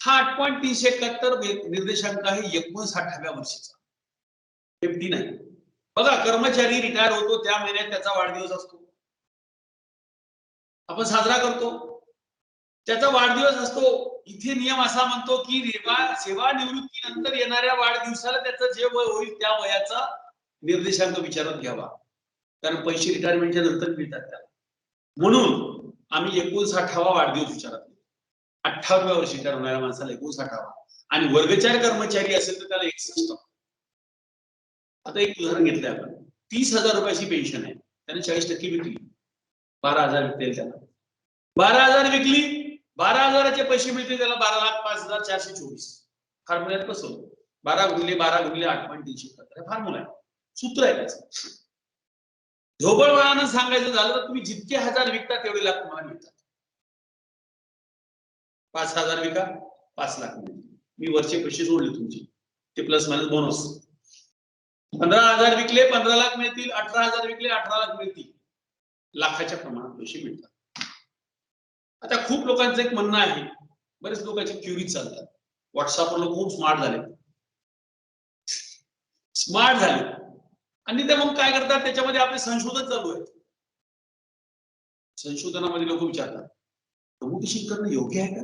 हा 8.371 निर्देशांक आहे 59व्या वर्षीचा. 59. बघा कर्मचारी रिटायर होतो त्या महिन्यात त्याचा वाढदिवस असतो, आपण साजरा करतो, त्याचा वाढदिवस असतो. इथे नियम असा म्हणतो की सेवानिवृत्तीनंतर येणाऱ्या वाढदिवसाला त्याचं जे वय होईल त्या वयाचा निर्देशांक विचारात घ्यावा, कारण पैसे रिटायरमेंटच्या नंतर मिळतात त्याला. म्हणून आम्ही 59वा वाढदिवस विचारात घेतो. 58व्या वर्षी रिटायर होणाऱ्या माणसाला 59वा आणि वर्गचार कर्मचारी असेल तर त्याला 61. आता एक उदाहरण घेतलं आपण. 30,000 रुपयाची पेन्शन आहे, त्याने 40% विकली, 12,000 विकतील त्याला. 12,000 विकली, 12,000चे पैसे मिळतील त्याला 12,05,424. फॉर्म्युल्यात कसं 12 गुणिले 12 गुणिले 8.371 फॉर्म्युला आहे, सूत्र आहे त्याचं. ढोबळमानानं सांगायचं झालं तर तुम्ही जितके हजार विकता तेवढे लाख तुम्हाला मिळतात. 5,000 विका 5 लाख मिळतील. मी वरचे पैसे जोडले तुमचे, ते प्लस मायनस बोनस. 15,000 विकले 15 लाख मिळतील, 18,000 विकले 18 लाख मिळतील. लाखाच्या प्रमाणात पैसे मिळतात. आता खूप लोकांचं एक म्हणणं आहे, बरेच लोकांची क्युरीज चालतात, व्हॉट्सअपवर लोक खूप स्मार्ट झाले आणि ते मग काय करतात, त्याच्यामध्ये आपले संशोधन चालू आहे. संशोधनामध्ये लोक विचारतात कम्युनिकेशन करणं योग्य आहे का,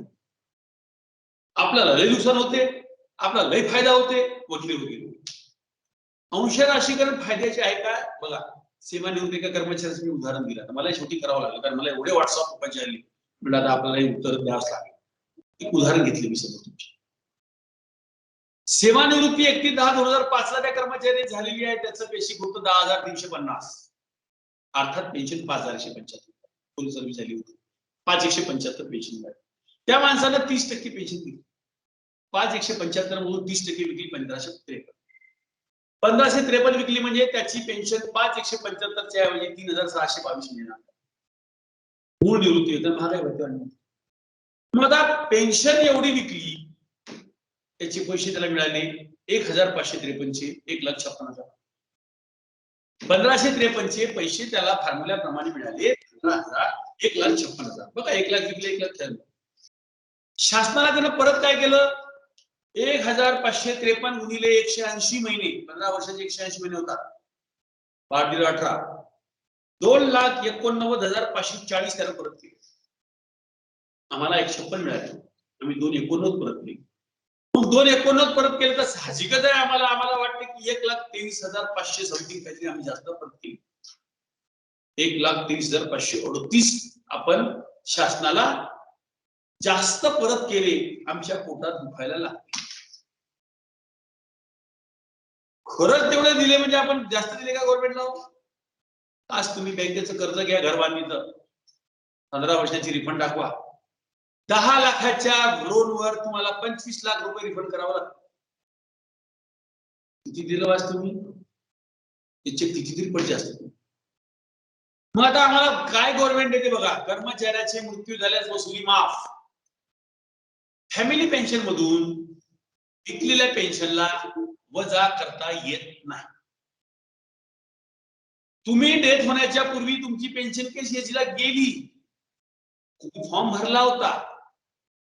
आपल्याला लय नुकसान होते, आपल्याला लय फायदा होते वगैरे वगैरे. अंश राशीकरण फायद्याचे आहे का बघा. सेवानिवृत्ती का कर्मचाऱ्याचं मी उदाहरण दिलं, मला शेवटी करावं लागलं कारण मला एवढे व्हॉट्सअप लोकांचे आले, म्हणजे आता आपल्याला उत्तर द्यावंच लागेल. एक उदाहरण घेतले मी समोर तुमची. सेवानिवृत्ती 31/10/2005 ला त्या कर्मचारी झालेली आहे, त्याचं बेसिक होतं 10,350, अर्थात पेन्शन 5,175 फुल सर्व्हिस झाली होती. 5,175 पेन्शन झाली. त्या माणसाला 30% पेन्शन दिली. 5,175 मधून 30% विकली 1,553. 1,553 विकली म्हणजे त्याची पेन्शन 5,175च्या ऐवजी 3,622 मिळणार. मूळ निवृत्ती वेतन महागाई भत्ते. मग आता पेन्शन एवढी विकली, त्याचे पैसे त्याला मिळाले 1,553चे 1,56,000. 1,553चे पैसे त्याला फॉर्म्युल्याप्रमाणे मिळाले 1,56,000. बघा 1 लाख विकले 1,96,000. शासनाला त्यानं परत काय केलं, 1,553 गुणिले 180 महिने, 15 वर्षाचे 180 महिने होतात, 18 2,89,540 त्याला परत केले. आम्हाला 156 मिळाले, आम्ही 2,89 परत केले. मग 2,89 परत केले तर साहजिकच आहे आम्हाला वाटते की 1,23,500 समथिंग काहीतरी आम्ही जास्त परत केली. 1,23,538 आपण शासनाला जास्त परत केले, आमच्या पोटात दुखायला लागले. खरंच तेवढे दिले म्हणजे आपण जास्त दिले का गव्हर्नमेंटला? आज तुम्ही बँकेचं कर्ज घ्या घर बांधणीचं, 15 वर्षाची रिफंड दाखवा, 10 लाखाच्या लोनवर तुम्हाला 25 लाख रुपये रिफंड करावं लागतं. किती दिलं वाच तुम्ही, त्याचे कितीतरी पट जास्त. मग आता आम्हाला काय गव्हर्नमेंट देते बघा, कर्मचाऱ्याचे मृत्यू झाल्यास वसुली माफ, फॅमिली पेन्शन मधून विकलेल्या पेन्शनला वजा करता येत नाही. तुम्ही डेथ होण्याच्या पूर्वी तुमची पेन्शन केस एजीला गेली, तुम्ही फॉर्म भरला होता,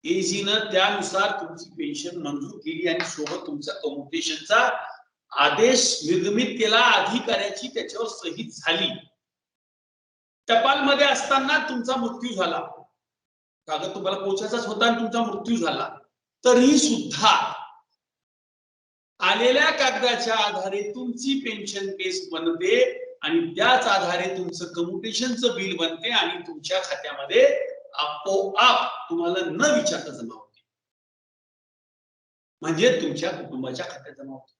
एजीनं त्यानुसार तुमची पेन्शन मंजूर केली आणि सोबत तुमचा कम्युटेशनचा आदेश निर्गमित केला, अधिकाऱ्याची त्याच्यावर सही झाली. टपाल मध्ये असताना तुमचा मृत्यू झाला, कागद तुम्हाला पोचायचाच होता आणि तुमचा मृत्यू झाला, तरी सुद्धा आलेल्या कागदाच्या आधारे तुमची पेन्शन केस बनते आणि त्याच आधारे तुमचं कम्युटेशनचं बिल बनते आणि तुमच्या खात्यामध्ये आपोआप तुम्हाला न विचारता जमा होते, म्हणजे तुमच्या कुटुंबाच्या खात्यात जमा होते.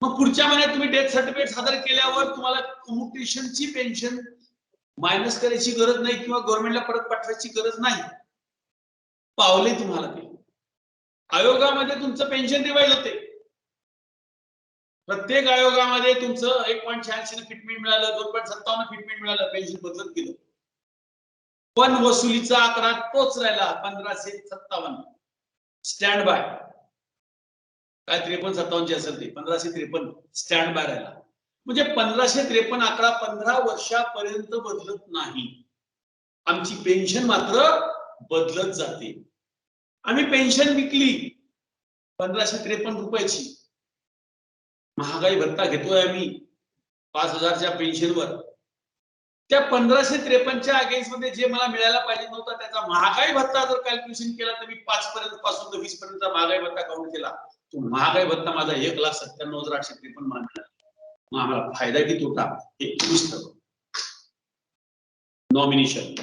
मग पुढच्या महिन्यात तुम्ही डेथ सर्टिफिकेट सादर केल्यावर तुम्हाला कम्युटेशनची पेन्शन मायनस करायची गरज नाही किंवा गव्हर्नमेंटला परत पाठवायची गरज नाही. पावले तुम्हाला ते आयोगामध्ये तुमचं पेन्शन रिवाईज होते. प्रत्येक आयोगामध्ये तुमचं 1.86 फिटमेंट मिळालं, 2.57 फिटमेंट मिळालं, पेन्शन बदलत गेलं. पण वसुलीचा आकडा तोच राहिला 1557. स्टँड बाय काय 53-57 असेल ते 1553 स्टँड बाय राहिला. म्हणजे 1553 आकडा 15 वर्षापर्यंत बदलत नाही. आमची पेन्शन मात्र बदलत जाते. आम्ही पेन्शन विकली 1553 रुपयाची, महागाई भत्ता घेतोय आम्ही 5000च्या पेन्शनवर. त्या 1553च्या अगेन्स्ट मध्ये जे मला मिळायला पाहिजे नव्हता त्याचा महागाई भत्ता जर कॅल्क्युलेशन केला तर मी 5 पर्यंत पासून तर 20 पर्यंतचा महागाई भत्ता काउंट केला, तो महागाई भत्ता माझा 1,97,853 मला मिळाला. मग आम्हाला फायदा की तोटा हे नॉमिनेशन.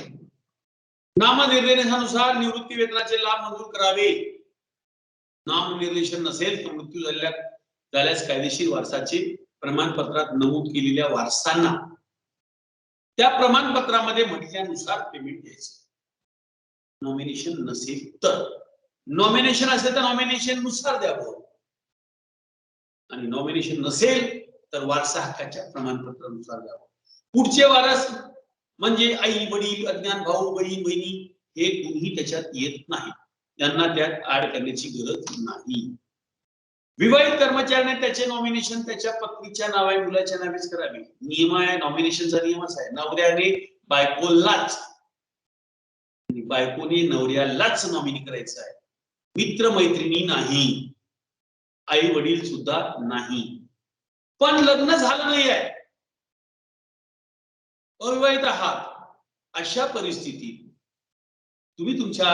नामनिर्देशनानुसार निवृत्ती वेतनाचे लाभ मंजूर करावे. नामनिर्देशन नसेल तर मृत्यू झाल्यास कायदेशीर वारसाचे प्रमाणपत्रात नमूद केलेल्या वारसांना त्या प्रमाणपत्रामध्ये म्हटल्यानुसार पेमेंट द्यायचं. नॉमिनेशन नसेल तर, नॉमिनेशन असेल तर नॉमिनेशन नुसार द्यावं आणि नॉमिनेशन नसेल तर वारसा हक्काच्या प्रमाणपत्रानुसार द्यावं. पुढचे वारस म्हणजे आई वडील अज्ञान भाऊ बहीण बहिणी हे कोणीही त्याच्यात येत नाही, त्यांना त्यात ऍड करण्याची गरज नाही. विवाहित कर्मचाऱ्याने त्याचे नॉमिनेशन त्याच्या पत्नीच्या नावे मुलाच्या नावेच करावे. नियम आहे, नॉमिनेशनचा नियमच आहे. नवऱ्याने बायकोलाच आणि बायकोने नवऱ्यालाच नॉमिनी करायचं आहे. मित्र मैत्रिणी नाही, आई वडील सुद्धा नाही. पण लग्न झालं नाही आहे, अविवाहित आहात, अशा परिस्थितीत तुम्ही तुमच्या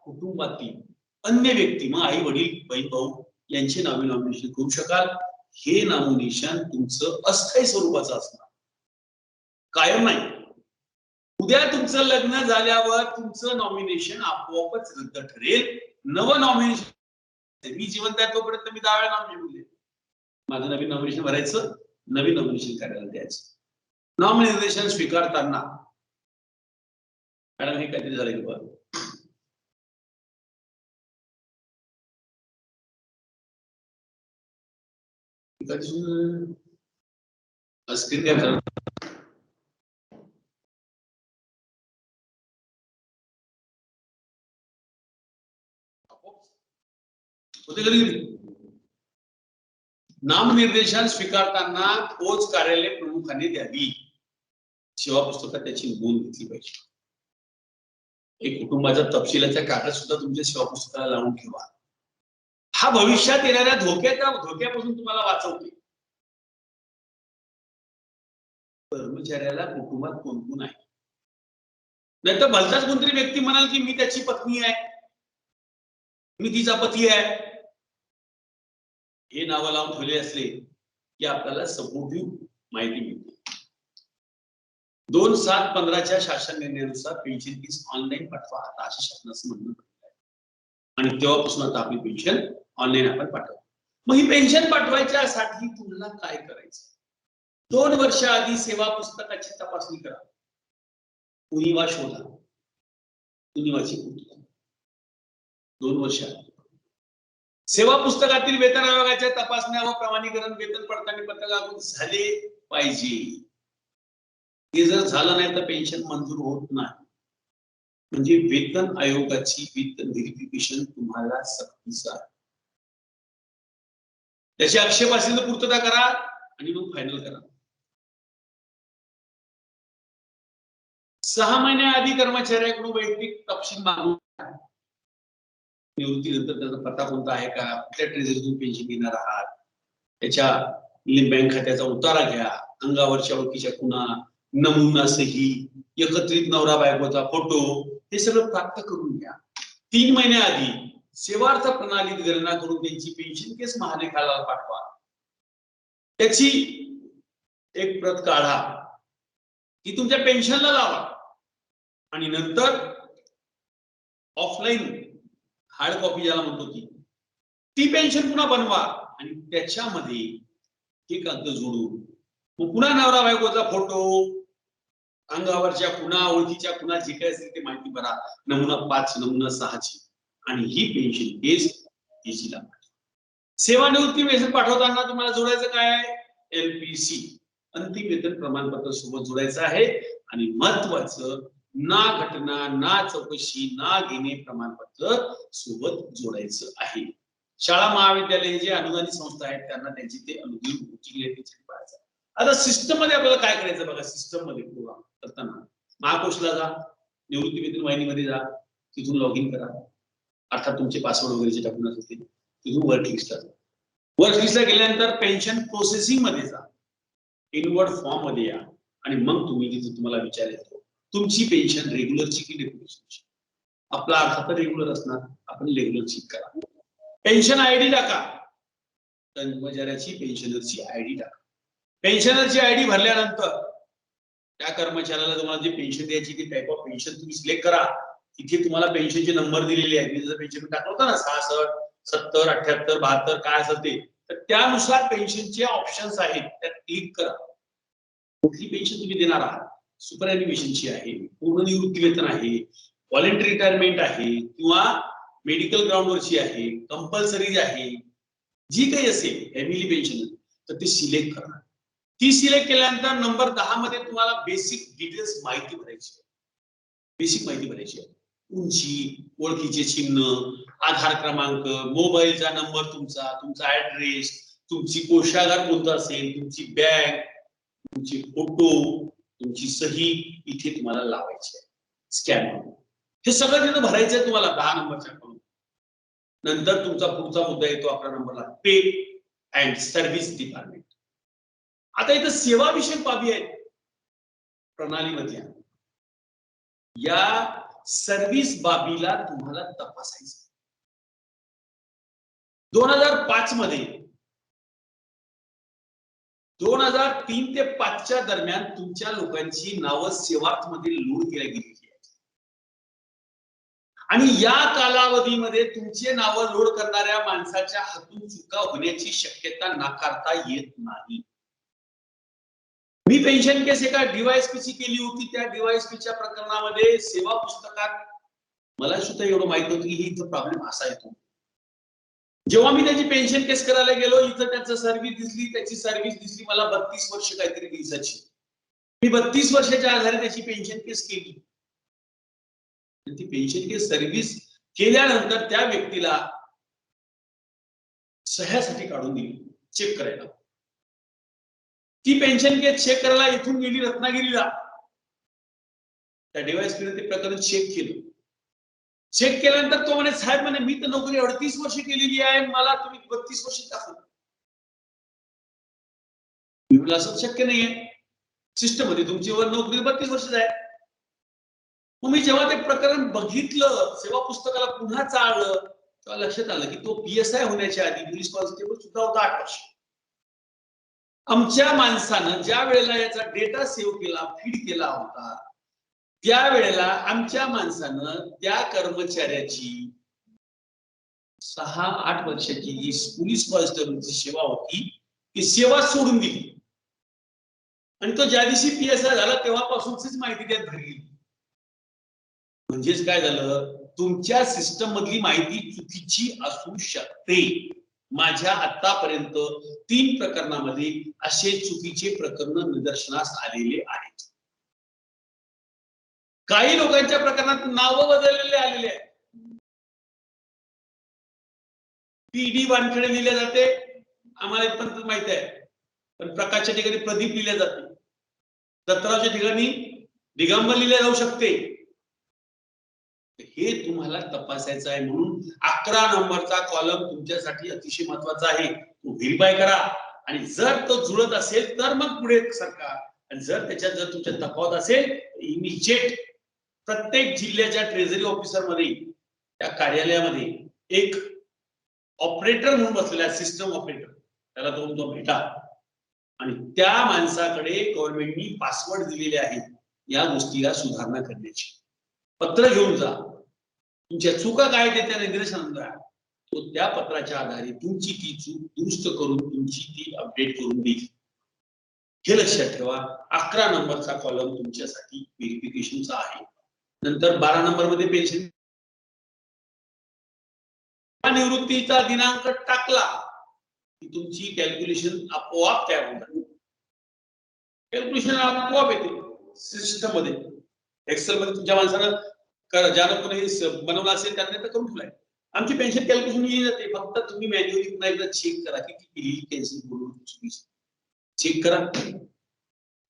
कुटुंबातील अन्य व्यक्ती मग आई वडील बहीण भाऊ यांचे नावे नॉमिनेशन करू शकाल. हे नॉमिनेशन तुमचं अस्थायी स्वरूपाचं असणार, कायम नाही. उद्या तुमचं लग्न झाल्यावर तुमचं नॉमिनेशन आपोआपच रद्द ठरेल. नवं नॉमिनेशन मी जिवंत आहे तोपर्यंत मी 10 वेळा नॉमिनेशन दिले, माझं नवीन नॉमिनेशन भरायचं, नवीन नॉमिनेशन कार्यालयात द्यायचं. नामनिर्देशन स्वीकारताना मॅडम हे काहीतरी झालं की बघ स्क्रीन काय झालं होते कधी. नामनिर्देशन स्वीकारताना पोच कार्यालय प्रमुखाने द्यावी. सेवा पुस्तकात त्याची नोंद घेतली पाहिजे. एक कुटुंबाचा तपशिलाचा कागद सुद्धा तुमच्या सेवा पुस्तकाला लावून ठेवा. हा भविष्यात येणाऱ्या धोक्यापासून तुम्हाला वाचवते. कर्मचाऱ्याला कुटुंबात कोण कोण आहे, नाही तर भलताच कोणतरी व्यक्ती म्हणाल की मी त्याची पत्नी आहे, मी तिचा पती आहे, हे नावं लावून ठेवले असले की आपल्याला सपोर्टिव्ह माहिती मिळते. 2/7/15च्या शासन निर्णयानुसार पेन्शन फीस ऑनलाईन पाठवा आता असे शासनाचं म्हणणं आहे आणि तेव्हापासून आता आपली पेन्शन ऑनलाईन आपण पाठवतो. मग ही पेन्शन पाठवायच्यासाठी तुम्हाला काय करायचं, 2 वर्ष आधी सेवा पुस्तकाची तपासणी करा. उणिवा शोधा, उणिवाची पूर्तता 2 वर्ष आधी. सेवा पुस्तकातील वेतन आयोगाच्या तपासण्या व प्रमाणीकरण वेतन पडताळणी पत्रकातून झाले पाहिजे. हे जर झालं नाही तर पेन्शन मंजूर होत नाही. म्हणजे वेतन आयोगाची वेतन व्हेरिफिकेशन तुम्हाला सक्तीचं आहे. त्याचे आक्षेप असेल तर पूर्तता करा आणि मग फायनल करा. 6 महिन्याआधी कर्मचाऱ्याकडून वैयक्तिक तपशील मागून निवृत्तीनंतर त्याचा पत्ता कोणता आहे का, कुठल्या ट्रेझरीतून पेन्शन घेणार आहात, त्याच्या बँक खात्याचा उतारा घ्या, अंगावरच्या ओळखीच्या खुणा, नमुना सही, एकत्रित नवरा बायकोचा फोटो, हे सगळं प्राप्त करून घ्या. 3 महिन्याआधी सेवार्थ प्रणालीत गणना करून त्यांची पेन्शन केस महालेखाला पाठवा. त्याची एक प्रत काढा, ती तुमच्या पेन्शनला लावा आणि नंतर ऑफलाईन हार्ड कॉपी ज्याला म्हणतो ती पेन्शन पुन्हा बनवा आणि त्याच्यामध्ये हे कागद जोडून मग पुन्हा नवरा बायकोचा फोटो, अंगावरच्या खुणा, ओळखीच्या खुणा, जे काही असेल ते माहिती भरा, नमुना 5, नमुना 6 ची, आणि ही पेन्शन केस एसीला. सेवानिवृत्ती वेतन पाठवताना तुम्हाला जोडायचं काय? LPC, अंतिम वेतन प्रमाणपत्र सोबत जोडायचं आहे. आणि महत्वाचं, ना घटना, ना चौकशी, ना घेणे प्रमाणपत्र सोबत जोडायचं आहे. शाळा महाविद्यालय जे अनुदानित संस्था आहेत त्यांना त्यांची ते अनुदान पाहायचं. आता सिस्टम मध्ये आपल्याला काय करायचं बघा. सिस्टम मध्ये प्रोग्राम करताना महाकोशला जा, निवृत्ती वेतन वाहिनीमध्ये जा, तिथून लॉग इन करा, अर्थात तुमचे पासवर्ड वगैरे जे टाकून असतील तिथून वर्क लिस्टला जा. वर्क लिस्टला गेल्यानंतर पेन्शन प्रोसेसिंग मध्ये जा, इनवर्ड फॉर्म मध्ये या, आणि मग तुम्ही तिथे तुम्हाला विचार येतो तुमची पेन्शन रेग्युलरची की डेप्युटेशनची. आपला अर्थात रेग्युलर असणार, आपण रेग्युलर चेक करा. पेन्शन आयडी टाका, कर्मचाऱ्याची पेन्शनरची आयडी टाका. पेन्शनरची आयडी भरल्यानंतर त्या कर्मचाऱ्याला तुम्हाला जी पेन्शन द्यायची ती टाईप ऑफ पेन्शन तुम्ही सिलेक्ट करा. तिथे तुम्हाला पेन्शनचे नंबर दिलेले आहेत. मी जर पेन्शन टाकलं होतं ना 66, 70, 78, 72 काय असेल ते, तर त्यानुसार पेन्शनचे ऑप्शन्स आहेत, त्यात क्लिक करा. कुठली पेन्शन तुम्ही देणार आहात, सुपर ॲन्युएशनची आहे, पूर्ण निवृत्ती वेतन आहे, व्हॉलंटरी रिटायरमेंट आहे, किंवा मेडिकल ग्राउंडवरची आहे, कंपल्सरी आहे, जी काही असेल फॅमिली पेन्शन, तर ते सिलेक्ट करा. ती सिलेक्ट केल्यानंतर नंबर 10 मध्ये तुम्हाला बेसिक डिटेल्स माहिती भरायची आहे. बेसिक माहिती भरायची आहे. उंची, ओळखीचे चिन्ह, आधार क्रमांक, मोबाईलचा नंबर, तुमचा ऍड्रेस, तुमची कोषागार कोणता असेल, तुमची बँक, तुमचे फोटो, तुमची सही इथे तुम्हाला लावायची आहे. स्कॅन हे सगळं तिथं भरायचं आहे तुम्हाला 10 नंबरच्या कॉलम. नंतर तुमचा पुढचा मुद्दा येतो आपल्या नंबरला, पे अँड सर्व्हिस डिपार्टमेंट. आता इथं सेवाविषयक बाबी आहेत प्रणालीमधल्या. या सर्व्हिस बाबीला तुम्हाला तपासायचं. 2005 मध्ये 2003 ते 5च्या दरम्यान तुमच्या लोकांची नावं सेवार्थ मध्ये लोड केल्या गेलेली आहेत, आणि या कालावधीमध्ये तुमचे नावं लोड करणाऱ्या माणसाच्या हातून चुका होण्याची शक्यता नाकारता येत नाही. मी पेन्शन केस एका डीवायएसपीची केली होती. त्या डीवायएसपीच्या प्रकरणामध्ये सेवा पुस्तकात मला सुद्धा एवढं माहित होतं की इथं प्रॉब्लेम असा येतो. जेव्हा मी त्याची पेन्शन केस करायला गेलो, इथं त्याचं सर्व्हिस दिसली, त्याची सर्व्हिस दिसली मला 32 वर्ष काहीतरी दिवसाची. मी 32 वर्षाच्या आधारे त्याची पेन्शन केस केली. ती पेन्शन केस सर्व्हिस केल्यानंतर त्या व्यक्तीला सह्यासाठी काढून दिली, चेक करायला. ती पेन्शन केस चेक करायला इथून गेली रत्नागिरीला. त्या डीवायएसपीने ते प्रकरण चेक केलं. चेक केल्यानंतर तो म्हणे, साहेब म्हणे मी तर नोकरी 38 वर्ष केलेली आहे, मला तुम्ही 32 वर्ष दाखवा. मी म्हटलं असं शक्य नाहीये, सिस्टम मध्ये तुमच्यावर नोकरी 32 वर्ष आहे. मग मी जेव्हा ते प्रकरण बघितलं, सेवा पुस्तकाला पुन्हा चाळलं, तेव्हा लक्षात आलं की तो PSI होण्याच्या आधी पोलीस कॉन्स्टेबल सुद्धा होता 8 वर्ष. आमच्या माणसानं ज्या वेळेला याचा डेटा सेव्ह केला, फीड केला होता, त्यावेळेला आमच्या माणसानं त्या कर्मचाऱ्याची 6-8 वर्षाची जी पोलीस कॉन्स्टेबलची सेवा होती ती सेवा सोडून दिली, आणि तो ज्या दिवशी PSI झाला तेव्हापासूनच माहिती त्यात भरली. म्हणजेच काय झालं, तुमच्या सिस्टम मधली माहिती चुकीची असू शकते. माझ्या आतापर्यंत 3 प्रकरणामध्ये असे चुकीचे प्रकरण निदर्शनास आलेले आहेत. काही लोकांच्या प्रकरणात नावं बदललेले आलेले आहेत. PD वानखेडे लिहिले जाते, आम्हाला इथपर्यंत माहित आहे, पण प्रकाशच्या ठिकाणी प्रदीप लिहिले जाते, दत्तरावच्या ठिकाणी दिगंबर लिहिले जाऊ शकते. हे तुम्हाला तपासायचं आहे. म्हणून 11 नंबरचा कॉलम तुमच्यासाठी अतिशय महत्वाचा आहे. तो व्हेरीफाय करा, आणि जर तो जुळत असेल तर मग पुढे सरका, आणि जर त्याच्यात जर तुमच्या तफावत असेल इमिजिएट प्रत्येक जिल्ह्याच्या ट्रेझरी ऑफिसर मध्ये, त्या कार्यालयामध्ये एक ऑपरेटर म्हणून बसलेला, सिस्टम ऑपरेटर, त्याला तो भेटा, आणि त्या माणसाकडे गव्हर्नमेंटनी पासवर्ड दिलेले आहेत या गोष्टीला सुधारणा करण्याची. पत्र घेऊन जा, तुमच्या चुका काय ते त्या निदर्शनास द्या, तो त्या पत्राच्या आधारे तुमची ती चूक दुरुस्त करून तुमची ती अपडेट करून देईल. हे लक्षात ठेवा. 11 नंबरचा कॉलम तुमच्यासाठी व्हेरिफिकेशनचा आहे. नंतर 12 नंबर मध्ये पेन्शन निवृत्तीचा दिनांक टाकला की तुमची कॅल्क्युलेशन आपोआप तयार होणार. कॅल्क्युलेशन आपोआप येते सिस्टम मध्ये. एक्सेल मध्ये तुमच्या माणसानं ज्यानं कोणी बनवलं असेल त्यांनी तर करून ठेवलाय. आमची पेन्शन कॅल्क्युलेशन येईल जाते. फक्त तुम्ही मॅन्युअली पुन्हा एकदा चेक करा की केलेली कॅन्सल बरोबर चेक करा.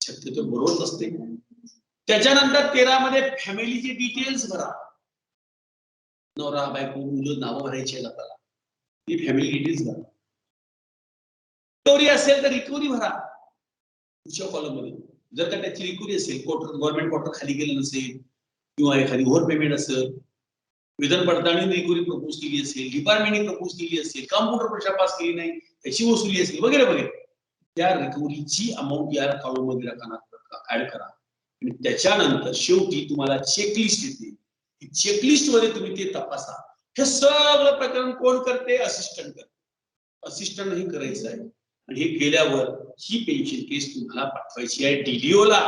शक्यतो बरोबरच असते. त्याच्यानंतर 13 मध्ये फॅमिलीचे डिटेल्स भरा. नवरा बायको मुलं नावं भरायची आहेत आपल्याला. ती फॅमिली डिटेल्स भरा. रिकव्हरी असेल तर रिकव्हरी भरा पुढच्या कॉलम मध्ये. जर का त्याची रिकव्हरी असेल, गव्हर्नमेंट क्वार्टर खाली गेलं नसेल किंवा एखादी ओव्हर पेमेंट असेल, विधान पडताळणी रिकव्हरी प्रपोज केली असेल, डिपार्टमेंटने प्रपोज केली असेल, कॉम्प्युटर परीक्षा पास केली नाही त्याची वसुली असेल वगैरे वगैरे, त्या रिकव्हरीची अमाऊंट या कॉलम मध्ये ऍड करा. आणि त्याच्यानंतर शेवटी तुम्हाला चेकलिस्ट येते. चेकलिस्ट मध्ये तुम्ही ते तपासा. हे सगळं प्रकरण कोण करते? असिस्टंट करते. असिस्टंट हे करायचं आहे. आणि हे केल्यावर ही पेन्शन केस तुम्हाला पाठवायची आहे डीडीओला.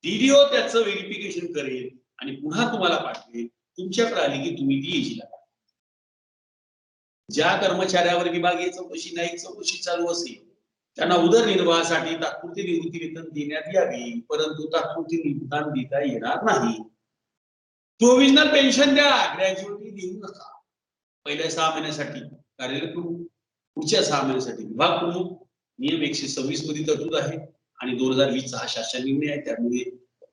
डीडीओ त्याचं व्हेरिफिकेशन करेल आणि पुन्हा तुम्हाला पाठवेल. तुमच्याकडे आली की तुम्ही ती एजीला. ज्या कर्मचाऱ्यावर विभागीय चौकशी न्यायिक चौकशी चालू असेल त्यांना उदरनिर्वाहासाठी तात्पुरते निवृत्ती वेतन देण्यात यावे, परंतु तात्पुरते निवृत्तान देता येणार नाही. प्रोव्हिजनल पेन्शन द्या, ग्रॅज्युएटी देऊ नका. पहिल्या 6 महिन्यासाठी कार्यरत प्रमुख, पुढच्या 6 महिन्यासाठी विभाग प्रमुख. नियम 126 मध्ये तरतूद आहे आणि 2020 चा हा शासन निर्णय आहे. त्यामुळे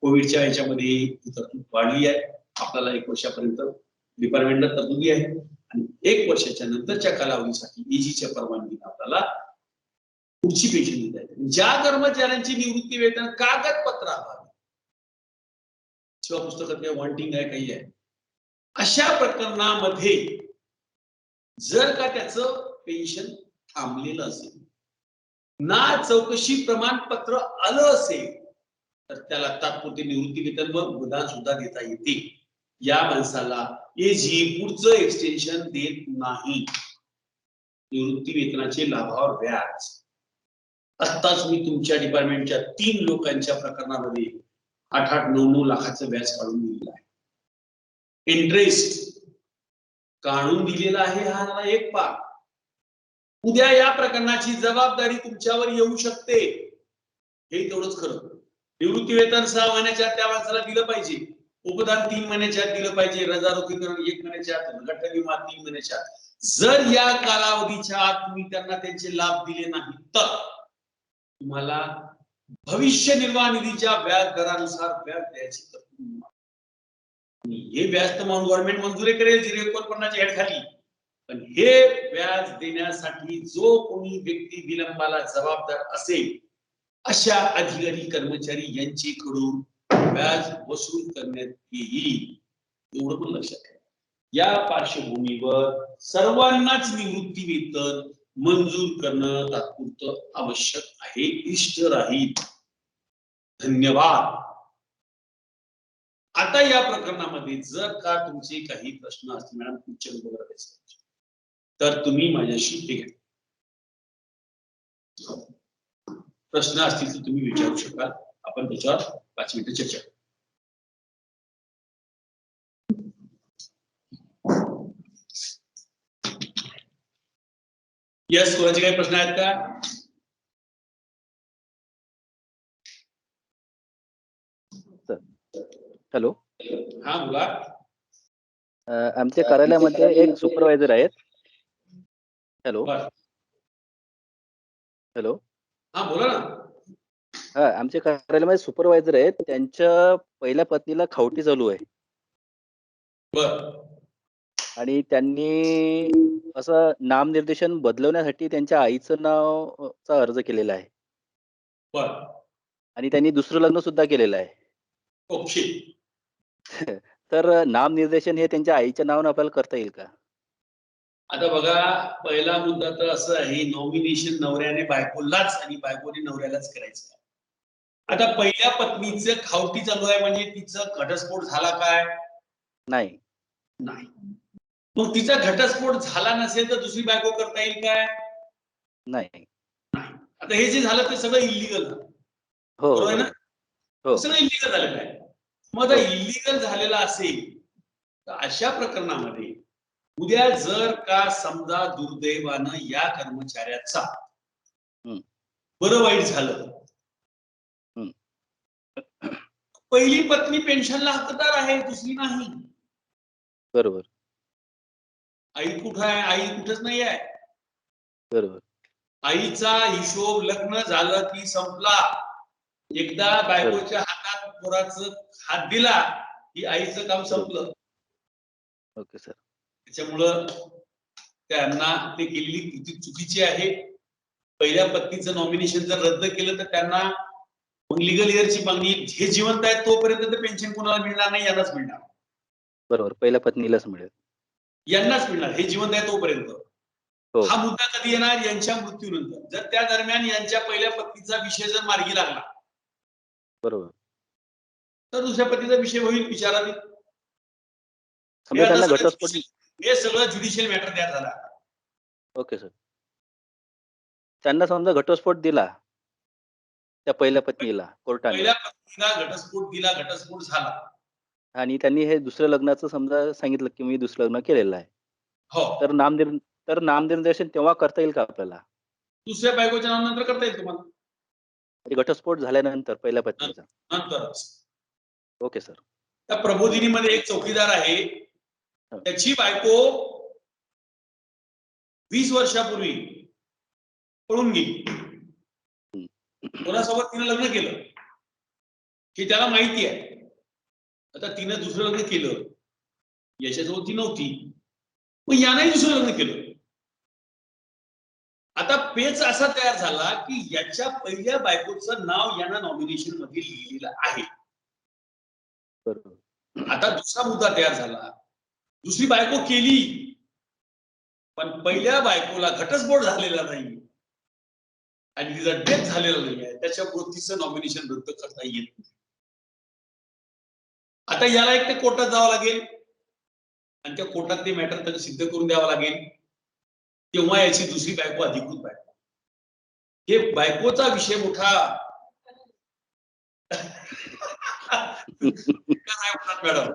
कोविडच्या याच्यामध्ये ही तरतूद वाढली आहे. आपल्याला 1 वर्षापर्यंत डिपार्टमेंटला तरतुदी आहे आणि 1 वर्षाच्या नंतरच्या कालावधीसाठी एजीच्या परवानगीने आपल्याला पुढची पेन्शन देता येते. ज्या कर्मचाऱ्यांची निवृत्ती वेतन कागदपत्र अभावी किंवा पुस्तकात काही वॉन्टिंग आहे काही आहे, अशा प्रकरणामध्ये जर का त्याचं पेन्शन थांबलेलं असेल ना चौकशी प्रमाणपत्र आलं असेल तर त्याला तात्पुरते निवृत्ती वेतन व अनुदान सुद्धा देता येते. या माणसाला एजी पुढचं एक्सटेन्शन देत नाही. निवृत्ती वेतनाचे लाभावर व्याज. आत्ताच मी तुमच्या डिपार्टमेंटच्या 3 लोकांच्या प्रकरणामध्ये 8-9 लाखाचं व्याज काढून दिलेलं आहे. इंटरेस्ट काढून दिलेला आहे. हा एक पाठ. उद्या या प्रकरणाची जबाबदारी तुमच्यावर येऊ शकते. हे तेवढंच खरं. निवृत्ती वेतन 6 महिन्याच्या त्या माणसाला दिलं पाहिजे. उपदान 3 महिन्याच्या दिलं पाहिजे. रजा रोखीकरण 1 महिन्याच्या आत, घटना विमा 3 महिन्याच्या आत. जर या कालावधीच्या आत तुम्ही त्यांना त्यांचे लाभ दिले नाही तर तुम्हाला भविष्य निर्वाह निधीच्या व्याज दरानुसार व्याज द्यायची तरतूद. हे व्याज तर गव्हर्नमेंट मंजुरी करेल 0.49 हेड खाली. पण हे व्याज देण्यासाठी जो कोणी व्यक्ती विलंबाला जबाबदार असेल अशा अधिकारी कर्मचारी यांच्याकडून व्याज वसूल करण्यात येईल. एवढं पण लक्षात ठेवा. या पार्श्वभूमीवर सर्वांनाच निवृत्ती वेतन मंजूर करणं तात्पुरतं आवश्यक आहे. इष्ट राहील. धन्यवाद. आता या प्रकरणामध्ये जर का तुमचे काही प्रश्न असतील मॅडम तुमच्या तर तुम्ही माझ्याशी हे घ्या. प्रश्न असतील तर तुम्ही विचारू शकाल. आपण त्याच्यावर 5 मिनिटं चर्चा करू. यस, कोणाचे काही प्रश्न आहेत का? हॅलो. हा बोला. आमच्या कार्यालयामध्ये एक सुपरवायझर आहेत. हॅलो. हॅलो. हा बोला ना. हा, आमच्या कार्यालयामध्ये सुपरवायझर आहेत. त्यांच्या पहिल्या पत्नीला खावटी चालू आहे. बर. आणि त्यांनी असं नामनिर्देशन बदलवण्यासाठी त्यांच्या आईचं नावचा अर्ज केलेला आहे. बर. आणि त्यांनी दुसरं लग्न सुद्धा केलेलं आहे. ओके. तर नामनिर्देशन हे त्यांच्या आईच्या नावाने आपल्याला करता येईल का? आता बघा, पहिला मुद्दा तर असं आहे, नॉमिनेशन नवऱ्याने बायकोलाच आणि बायकोने नवऱ्यालाच करायचं. आता पहिल्या पत्नीचं खावटी चालू आहे म्हणजे तिचं घटस्फोट झाला काय? नाही. नाही. मग तिचा घटस्फोट झाला नसेल तर दुसरी बायको करता येईल काय? नाही. आता हे जे झालं ते सगळं इलिगल झालं. हो, हो. बरोबर आहे ना? बरोबर. हो, सगळं इलिगल झालेलं आहे. मग आता हो. इलिगल झालेलं असेल तर अशा प्रकरणामध्ये उद्या जर का समजा दुर्दैवानं या कर्मचाऱ्याचा हं, बरं वाईट झालं, हं. पहिली पत्नी पेन्शनला हकदार आहे, दुसरी नाही. बरोबर, आई कुठं आहे? आई कुठंच नाही आहे. बरोबर. आईचा हिशोब लग्न झालं की संपला. एकदा बरोबर. बायकोच्या हातात पोराचं हात दिला की आईचं काम बरोबर. संपलं. Okay sir. त्याच्यामुळं त्यांना ते केलेली कृती चुकीची आहे. पहिल्या पत्नीचं नॉमिनेशन जर रद्द केलं तर त्यांना मग लिगल इयरची मागणी, हे जिवंत आहेत तोपर्यंत ते पेन्शन कोणाला मिळणार नाही, यांनाच मिळणार. बरोबर. पहिल्या पत्नीलाच मिळेल. यांनाच मिळणार, हे जिवंत आहे तोपर्यंत. हो, हा मुद्दा कधी येणार? यांच्या मृत्यूनंतर. जर त्या दरम्यान यांच्या पहिल्या पत्नीचा विषय जर मार्गी लागला बरोबर. तर दुसऱ्या पत्नीचा विषय होईल विचाराधीन. हे समजा आता त्यांना सगळं घटस्फोट हे सगळं ज्युडिशियल मॅटर तयार झाला. Okay sir. त्यांना समजा घटस्फोट दिला, त्या पहिल्या पत्नीला कोर्टाने पहिल्या पत्नीला घटस्फोट दिला, घटस्फोट झाला. आणि त्यांनी हे दुसरं लग्नाचं समजा सांगितलं, की मी दुसरं लग्न केलेलं आहे. हो, तर नामनिर्देशन तेव्हा करता येईल का आपल्याला? दुसऱ्या बायकोच्या नावानंतर करता येईल तुम्हाला. म्हणजे घटस्फोट झाल्यानंतर पहिल्या नं- पत्नीचा. नंतरच. Okay sir. त्या प्रबोधिनीमध्ये एक चौकीदार आहे, हं, त्याची बायको 20 वर्षापूर्वी पळून गेली. हं. कोणासोबत तिने लग्न केलं हे त्याला माहिती आहे. आता तिने दुसरं लग्न केलं, याच्याजवळ ती नव्हती, मग यानंही दुसरं लग्न केलं. आता पेच असा तयार झाला की याच्या पहिल्या बायकोचं नाव यानं नॉमिनेशन मध्ये लिहिलेलं आहे. बरोबर. आता दुसरा मुद्दा तयार झाला, दुसरी बायको केली पण पहिल्या बायकोला घटस्फोट झालेला नाही आणि तिचा डेथ झालेला नाही आहे, त्याच्यामुळे तिचं नॉमिनेशन रद्द करता येत नाही. आता याला एक ते कोर्टात जावं लागेल आणि त्या कोर्टात ते मॅटर त्याला सिद्ध करून द्यावं लागेल, तेव्हा याची दुसरी बायको अधिकृत बायको. हे बायकोचा विषय मोठा काय म्हणतात मॅडम.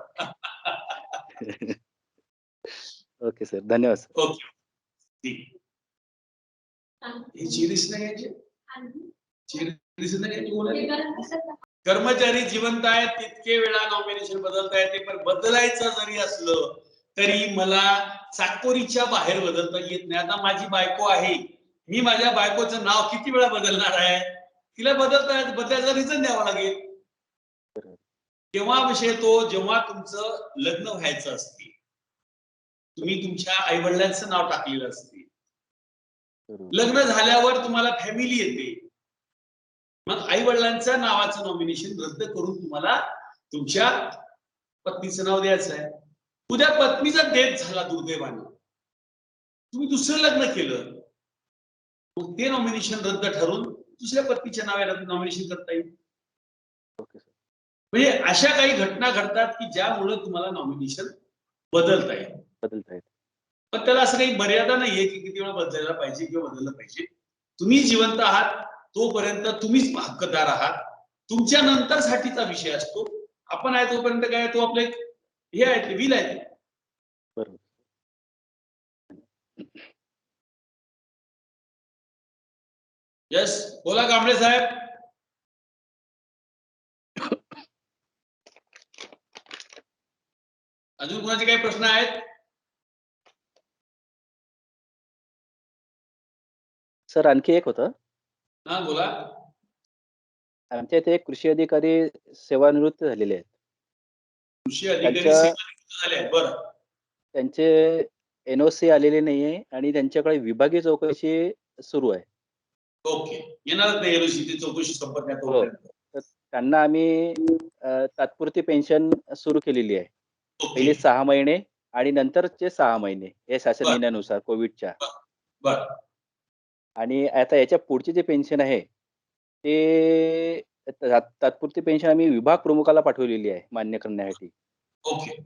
Okay sir. धन्यवाद सर. ओके, ठीक. हे चिरीस नाही घ्यायचे, चिरीस नाही घ्यायची बोलायला. कर्मचारी जिवंत आहेत तितके वेळा नॉमिनेशन बदलता येते, पण बदलायचं जरी असलं तरी मला चाकोरीच्या बाहेर बदलता येत नाही. आता माझी बायको आहे, मी माझ्या बायकोचं नाव किती वेळा बदलणार आहे? तिला बदलायचा रिझन द्यावा लागेल. केव्हा विषय तो, जेव्हा तुमचं लग्न व्हायचं असते, तुम्ही तुमच्या आई वडिलांचं नाव टाकलेलं असते, बरोबर. लग्न झाल्यावर तुम्हाला फॅमिली येते, मग आई वडिलांच्या नावाचं नॉमिनेशन रद्द करून तुम्हाला तुमच्या पत्नीचं नाव द्यायचं आहे. उद्या पत्नीचा डेथ झाला दुर्दैवानं, तुम्ही दुसरं लग्न केलं, मग ते नॉमिनेशन रद्द ठरून दुसऱ्या पत्नीच्या नावाला नॉमिनेशन करता येईल. Okay sir. म्हणजे अशा काही घटना घडतात की ज्यामुळे तुम्हाला नॉमिनेशन बदलता येईल. बदलता येते. पण त्याला असं काही मर्यादा नाहीये की किती वेळा बदलायला पाहिजे किंवा बदललं पाहिजे. तुम्ही जिवंत आहात तोपर्यंत तुम्हीच हक्कदार आहात. तुमच्या नंतर साठीचा विषय असतो. आपण आहे तोपर्यंत काय, तो आपले हे आहे, विल आहे. बरोबर. यस, बोला कांबळे साहेब. अजून कोणाचे काही प्रश्न आहेत? सर आणखी एक होतं. हा बोला. आमच्या इथे एक कृषी अधिकारी सेवानिवृत्त झालेले आहेत. कृषी अधिकारी त्यांच्या सेवानिवृत्त झाले आहेत. बरं. त्यांचे एन-ओ-सी आलेले नाहीये आणि त्यांच्याकडे विभागीय चौकशी सुरू आहे. ओके, येणारच नाही एलओसी, ची चौकशी संपत नाही हो. तोपर्यंत. तर त्यांना आम्ही तात्पुरती पेन्शन सुरू केलेली आहे. ओके, पहिले 6 महिने आणि नंतरचे 6 महिने हे शासन बर निर्णयानुसार कोविडच्या. बर आणि आता याच्या पुढची जी पेन्शन आहे, ते तात्पुरती पेन्शन आम्ही विभाग प्रमुखाला पाठवलेली आहे मान्य करण्यासाठी. ओके.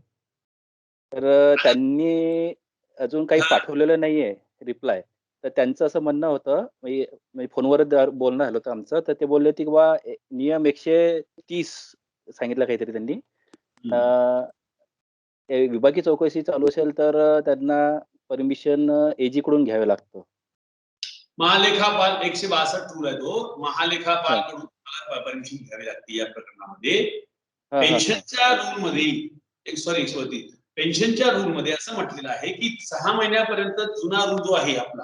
तर त्यांनी अजून काही हा, पाठवलेलं नाहीये रिप्लाय. तर त्यांचं असं म्हणणं होतं, म्हणजे फोनवरच बोलणं झालं होतं आमचं. तर ते बोलले होते की बा नियम 130 सांगितलं काहीतरी त्यांनी. अ, हम्म. विभागीय चौकशी चालू असेल तर त्यांना परमिशन एजीकडून घ्यावं लागतं. महालेखापाल 162 रूल आहे तो. महालेखापाल हां. कडून तुम्हाला परमिशन घ्यावी लागते या प्रकरणामध्ये. हां, हां, हां. पेन्शनच्या रूल मध्ये सॉरी पेन्शनच्या रूल मध्ये असं म्हटलेलं आहे की 6 महिन्यापर्यंत जुना रूल जो आहे आपला,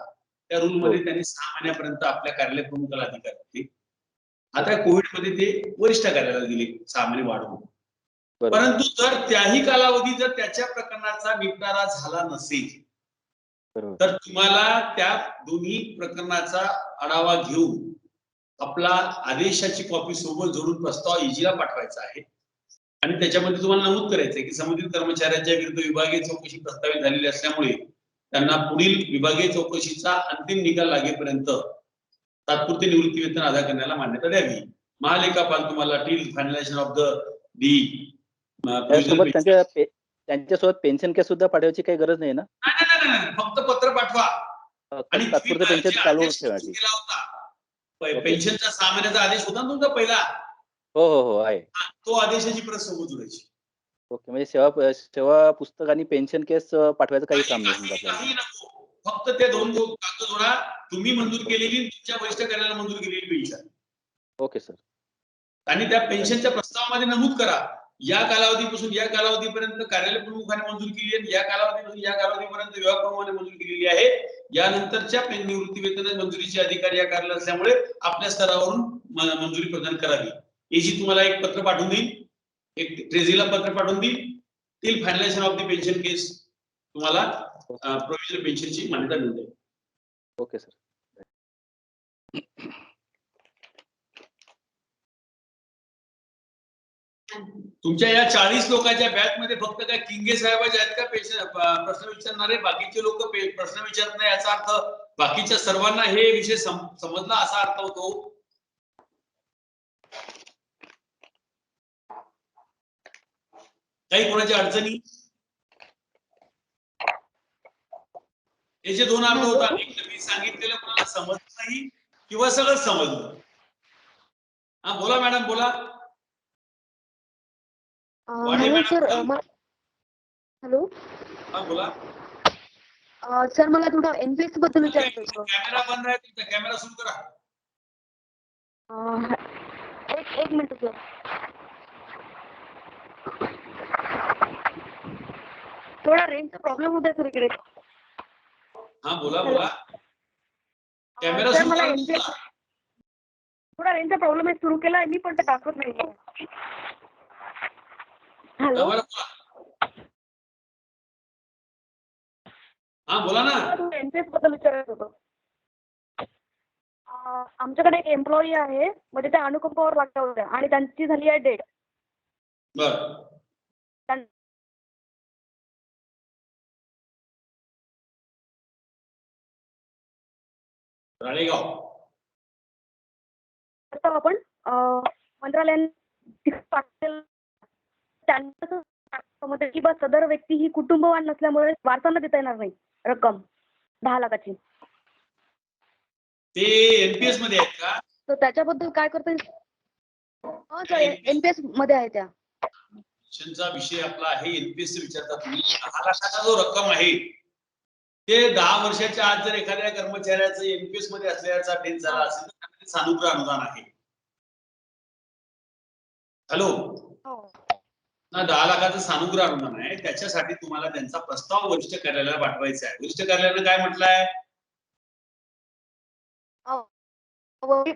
त्या रूल हो. मध्ये त्यांनी 6 महिन्यापर्यंत आपल्या कार्यालय प्रमुखाला अधिकार दिले. आता कोविड मध्ये ते वरिष्ठ कार्यालयाला दिले 6 महिने वाढवून. बरोबर. परंतु जर त्याही कालावधी जर त्याच्या प्रकरणाचा निपटारा झाला नसेल, बरोबर. तर तुम्हाला त्या दोन्ही प्रकरणाचा आढावा घेऊन आपला आदेशाची कॉपी सोबत जोडून प्रस्ताव एजीला पाठवायचा आहे. आणि त्याच्यामध्ये तुम्हाला नमूद करायचंय की संबंधित कर्मचाऱ्यांच्या विरुद्ध विभागीय चौकशी प्रस्तावित झालेली असल्यामुळे त्यांना पुढील विभागीय चौकशीचा अंतिम निकाल लागेपर्यंत तात्पुरते निवृत्ती वेतन अदा करण्याला मान्यता द्यावी. महालेखापाल तुम्हाला till finalization of the provisional त्यासोबत पेन्शन. त्यांच्यासोबत पेन्शन केस सुद्धा पाठवायची काही गरज नाही ना? नाही. फक्त पत्र पाठवा. फक्त आणि तुम्ही तात्पुरतं पेन्शन जे चालू आदेश ठेवायची. केला होता, ओके. पेन्शनचा 6 महिन्याचा आदेश होता ना तुमचा पहिला, हो, हो, हो. आहे. तो आदेशाची प्रत सोबत जोडायची. ओके. म्हणजे सेवा पुस्तक आणि पेन्शन केस पाठवायचं काही काम नाही समजा आपल्याला. काही नको. फक्त ते दोन ओके. कागद जोडा. तुम्ही मंजूर ओके. केलेली तुमच्या वरिष्ठ कार्यालयाला मंजूर केलेली पेन्शन. Okay sir. आणि त्या धन्यवाद. पेन्शनच्या प्रस्तावामध्ये नमूद करा, या कालावधीपासून या कालावधीपर्यंत कार्यालय प्रमुखाने मंजूर केली आहे, या कालावधीपासून या कालावधीपर्यंत विभाग प्रमुखाने मंजूर केलेली आहे. यानंतरच्या निवृत्ती वेतन मंजुरीचे अधिकारी या कार्यालयात असल्यामुळे आपल्या स्तरावरून मंजुरी प्रदान करावी. एजी तुम्हाला एक पत्र पाठवून देईल, एक ट्रेझीला पत्र पाठवून देईल. Till finalization of the pension case तुम्हाला प्रोव्हिजनल पेन्शनची मान्यता मिळून जाईल. Okay sir. तुमच्या या 40 लोकांच्या बॅच मध्ये फक्त काय किंगे साहेबाचे आहेत का प्रश्न विचारणारे? बाकीचे लोक प्रश्न विचारत नाही याचा अर्थ बाकीच्या सर्वांना हे विषय समजला असा अर्थ होतो. काही कोणाच्या अडचणी? याचे दोन अर्थ होतात. एक तर मी सांगितलेलं कोणाला समजलं नाही किंवा सगळं समजलं. हा बोला मॅडम, बोला. Hello sir. हॅलो. हा बोला. सर मला थोडं एनपीएस बद्दल विचारायचं होतं. कॅमेरा बंद आहे तुमचा, कॅमेरा सुरू करा. एक मिनिट सर. थोडा रेंजचा प्रॉब्लेम होता सर इकडे. हा बोला बोला. कॅमेरा सर सुरू मला करा. एनपीएस थोडा रेंजचा प्रॉब्लेम आहे, सुरू केला मी पण ते दाखवत नाही. हॅलो. हा बोला ना. एनपीएस बद्दल विचारायचं होतं. आमच्याकडे एक एम्प्लॉई आहे, म्हणजे त्या अनुकंपावर लागल्या होत्या आणि त्यांची झाली आहे डेट. बर. राळेगाव. आता आपण मंत्रालयाने की बस सदर व्यक्ती ही कुटुंबवान नसल्यामुळे वारसांना देता येणार नाही रक्कम 10 लाखाची. ते एनपीएस मध्ये आहेत का? तर त्याच्याबद्दल काय करता येईल? हो सर, एनपीएस मध्ये आहे त्या. पेन्शनचा विषय आपला आहे. एनपीएस विचारता तुम्ही. 10 लाखाचा जो रक्कम आहे ते 10 वर्षाच्या आत जर एखाद्या कर्मचाऱ्याचं एनपीएस मध्ये असल्याचा डेथ झाला असेल तर त्यामध्ये सानुग्रह अनुदान आहे. हॅलो. ना 10 लाखाचं सानुग्रह अनुदान आहे. त्याच्यासाठी तुम्हाला त्यांचा प्रस्ताव वरिष्ठ कार्यालयाला पाठवायचा आहे. वरिष्ठ कार्यालयाने काय म्हटलंय?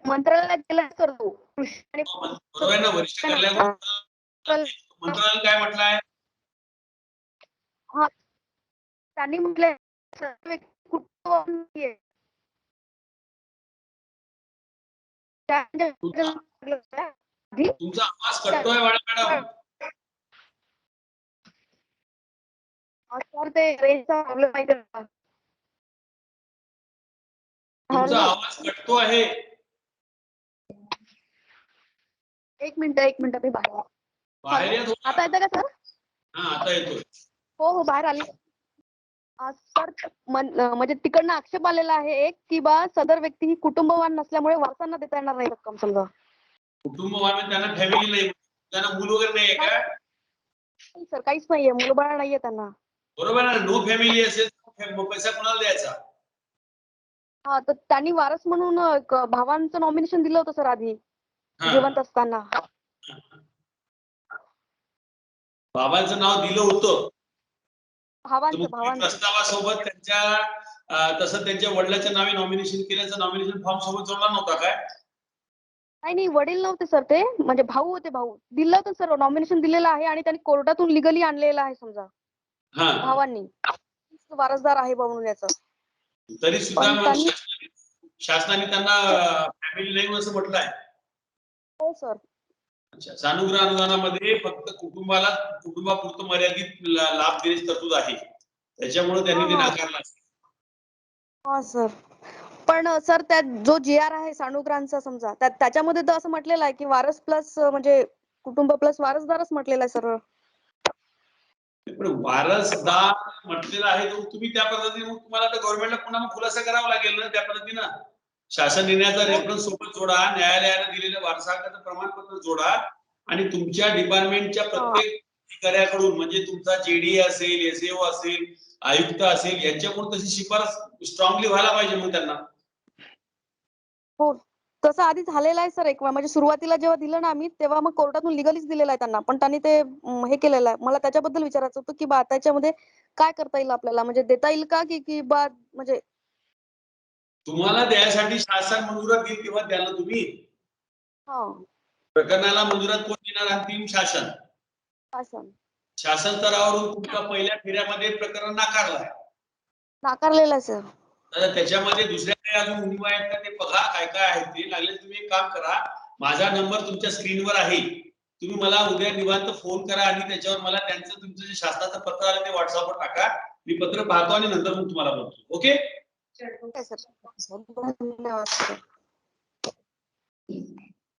मंत्रालयात गेला सर तो. बरोबर आहे ना? वरिष्ठ कार्यालयावर मंत्रालयाने काय म्हटलंय? हा, त्यांनी म्हटलंय तुमचा आवाज कटतोय मॅडम. सर ते रेंजचा प्रॉब्लेम आहे का? तुमचा आवाज कटतो आहे. एक मिनिट मी बाहेर या थोडं. आता येतं का सर? हा आता येतोय. हो बाहेर आली. सर म्हणजे तिकडनं आक्षेप आलेला आहे एक की बा सदर व्यक्ती ही कुटुंबवान नसल्यामुळे वारसांना देता येणार नाही रक्कम समजा. कुटुंबवान त्यांना फॅमिली नाही, त्यांना मूल वगैरे नाही आहे का? सर काहीच नाहीये, मुलबाळ नाहीये त्यांना. बरोबर आहे ना, नो फॅमिली असेल मग पैसा कोणाला द्यायचा? हा तर त्यांनी वारस म्हणून एक भावांचं नॉमिनेशन दिलं होतं सर आधी हा. जिवंत असताना. बाबांचं नाव दिलं होतं तर भावांचं मग तुम्ही भावांचं प्रस्तावासोबत त्यांच्या तसं त्यांच्या वडिलाच्या नावे नॉमिनेशन केल्याचं नॉमिनेशन फॉर्म सोबत जोडला नव्हता काय? नाही वडील नव्हते सर ते, म्हणजे भाऊ होते. भाऊ दिलं होतं सर, नॉमिनेशन दिलेलं आहे आणि त्यांनी कोर्टातून लिगली आणलेलं आहे समजा हा, भावांनी वारसदार आहे बा म्हणून याचं. तरी सुद्धा पण मग त्यांनी शासनाने त्यांना फॅमिली नाही असं म्हटलंय. हो सर. अच्छा, सानुग्रह अनुदानामध्ये फक्त कुटुंबापुरतं मर्यादित लाभ देण्याची तरतूद आहे, त्याच्यामुळे त्यांनी ते नाकारलं असेल. हा सर. पण सर त्यात जो जी.आर. आहे सानुग्रहांचा समजा त्याच्यामध्ये तर असं म्हटलेलं आहे की वारस प्लस म्हणजे कुटुंब प्लस वारसदारच म्हटलेलं आहे सरळ. पण वारसदार म्हटलेलं आहे तर तुम्ही त्या पद्धतीने मग तुम्हाला आता गव्हर्नमेंटला पुन्हा मग खुलासा करावा लागेल ना त्या पद्धतीनं. शासन निर्णयाचा रेफरन्स सोबत जोडा, न्यायालयाने दिलेलं वारसा हक्काचं प्रमाणपत्र जोडा आणि तुमच्या डिपार्टमेंटच्या प्रत्येक अधिकाऱ्याकडून म्हणजे तुमचा जेडी असेल, एसएओ असेल, आयुक्त असेल, यांच्याकडून तशी शिफारस स्ट्रॉंगली व्हायला पाहिजे मग त्यांना. हो तसं आधी झालेलं आहे सर एक वेळा, म्हणजे सुरुवातीला जेव्हा दिलं ना आम्ही तेव्हा मग कोर्टातून लिगलीच दिलेलं आहे त्यांना, पण त्यांनी ते हे केलेलं आहे. मला त्याच्याबद्दल विचारायचं होतं की बा त्याच्यामध्ये काय करता येईल आपल्याला, म्हणजे देता येईल का की बा म्हणजे तुम्हाला द्यायसाठी शासन मंजुरात देईल तेव्हा द्याल ना तुम्ही. हा प्रकरणाला मंजुरात कोण देणार? अंतिम शासन. शासन शासन स्तरावरून तुमच्या पहिल्या फेऱ्यामध्ये प्रकरण नाकारलंय, नाकारलेलं आहे सर. तर त्याच्यामध्ये दुसऱ्या काही अजून उणीवा आहेत का ते बघा, काय काय आहे ते. लागले तुम्ही एक काम करा, माझा नंबर तुमच्या स्क्रीनवर आहे, तुम्ही मला उद्या निवांत फोन करा आणि त्याच्यावर मला त्यांचं तुमचं जे शासनाचं पत्र आलं ते व्हॉट्सअपवर टाका, मी पत्र पाहतो आणि नंतर मग तुम्हाला बोलतो. ओके सर धन्यवाद सर.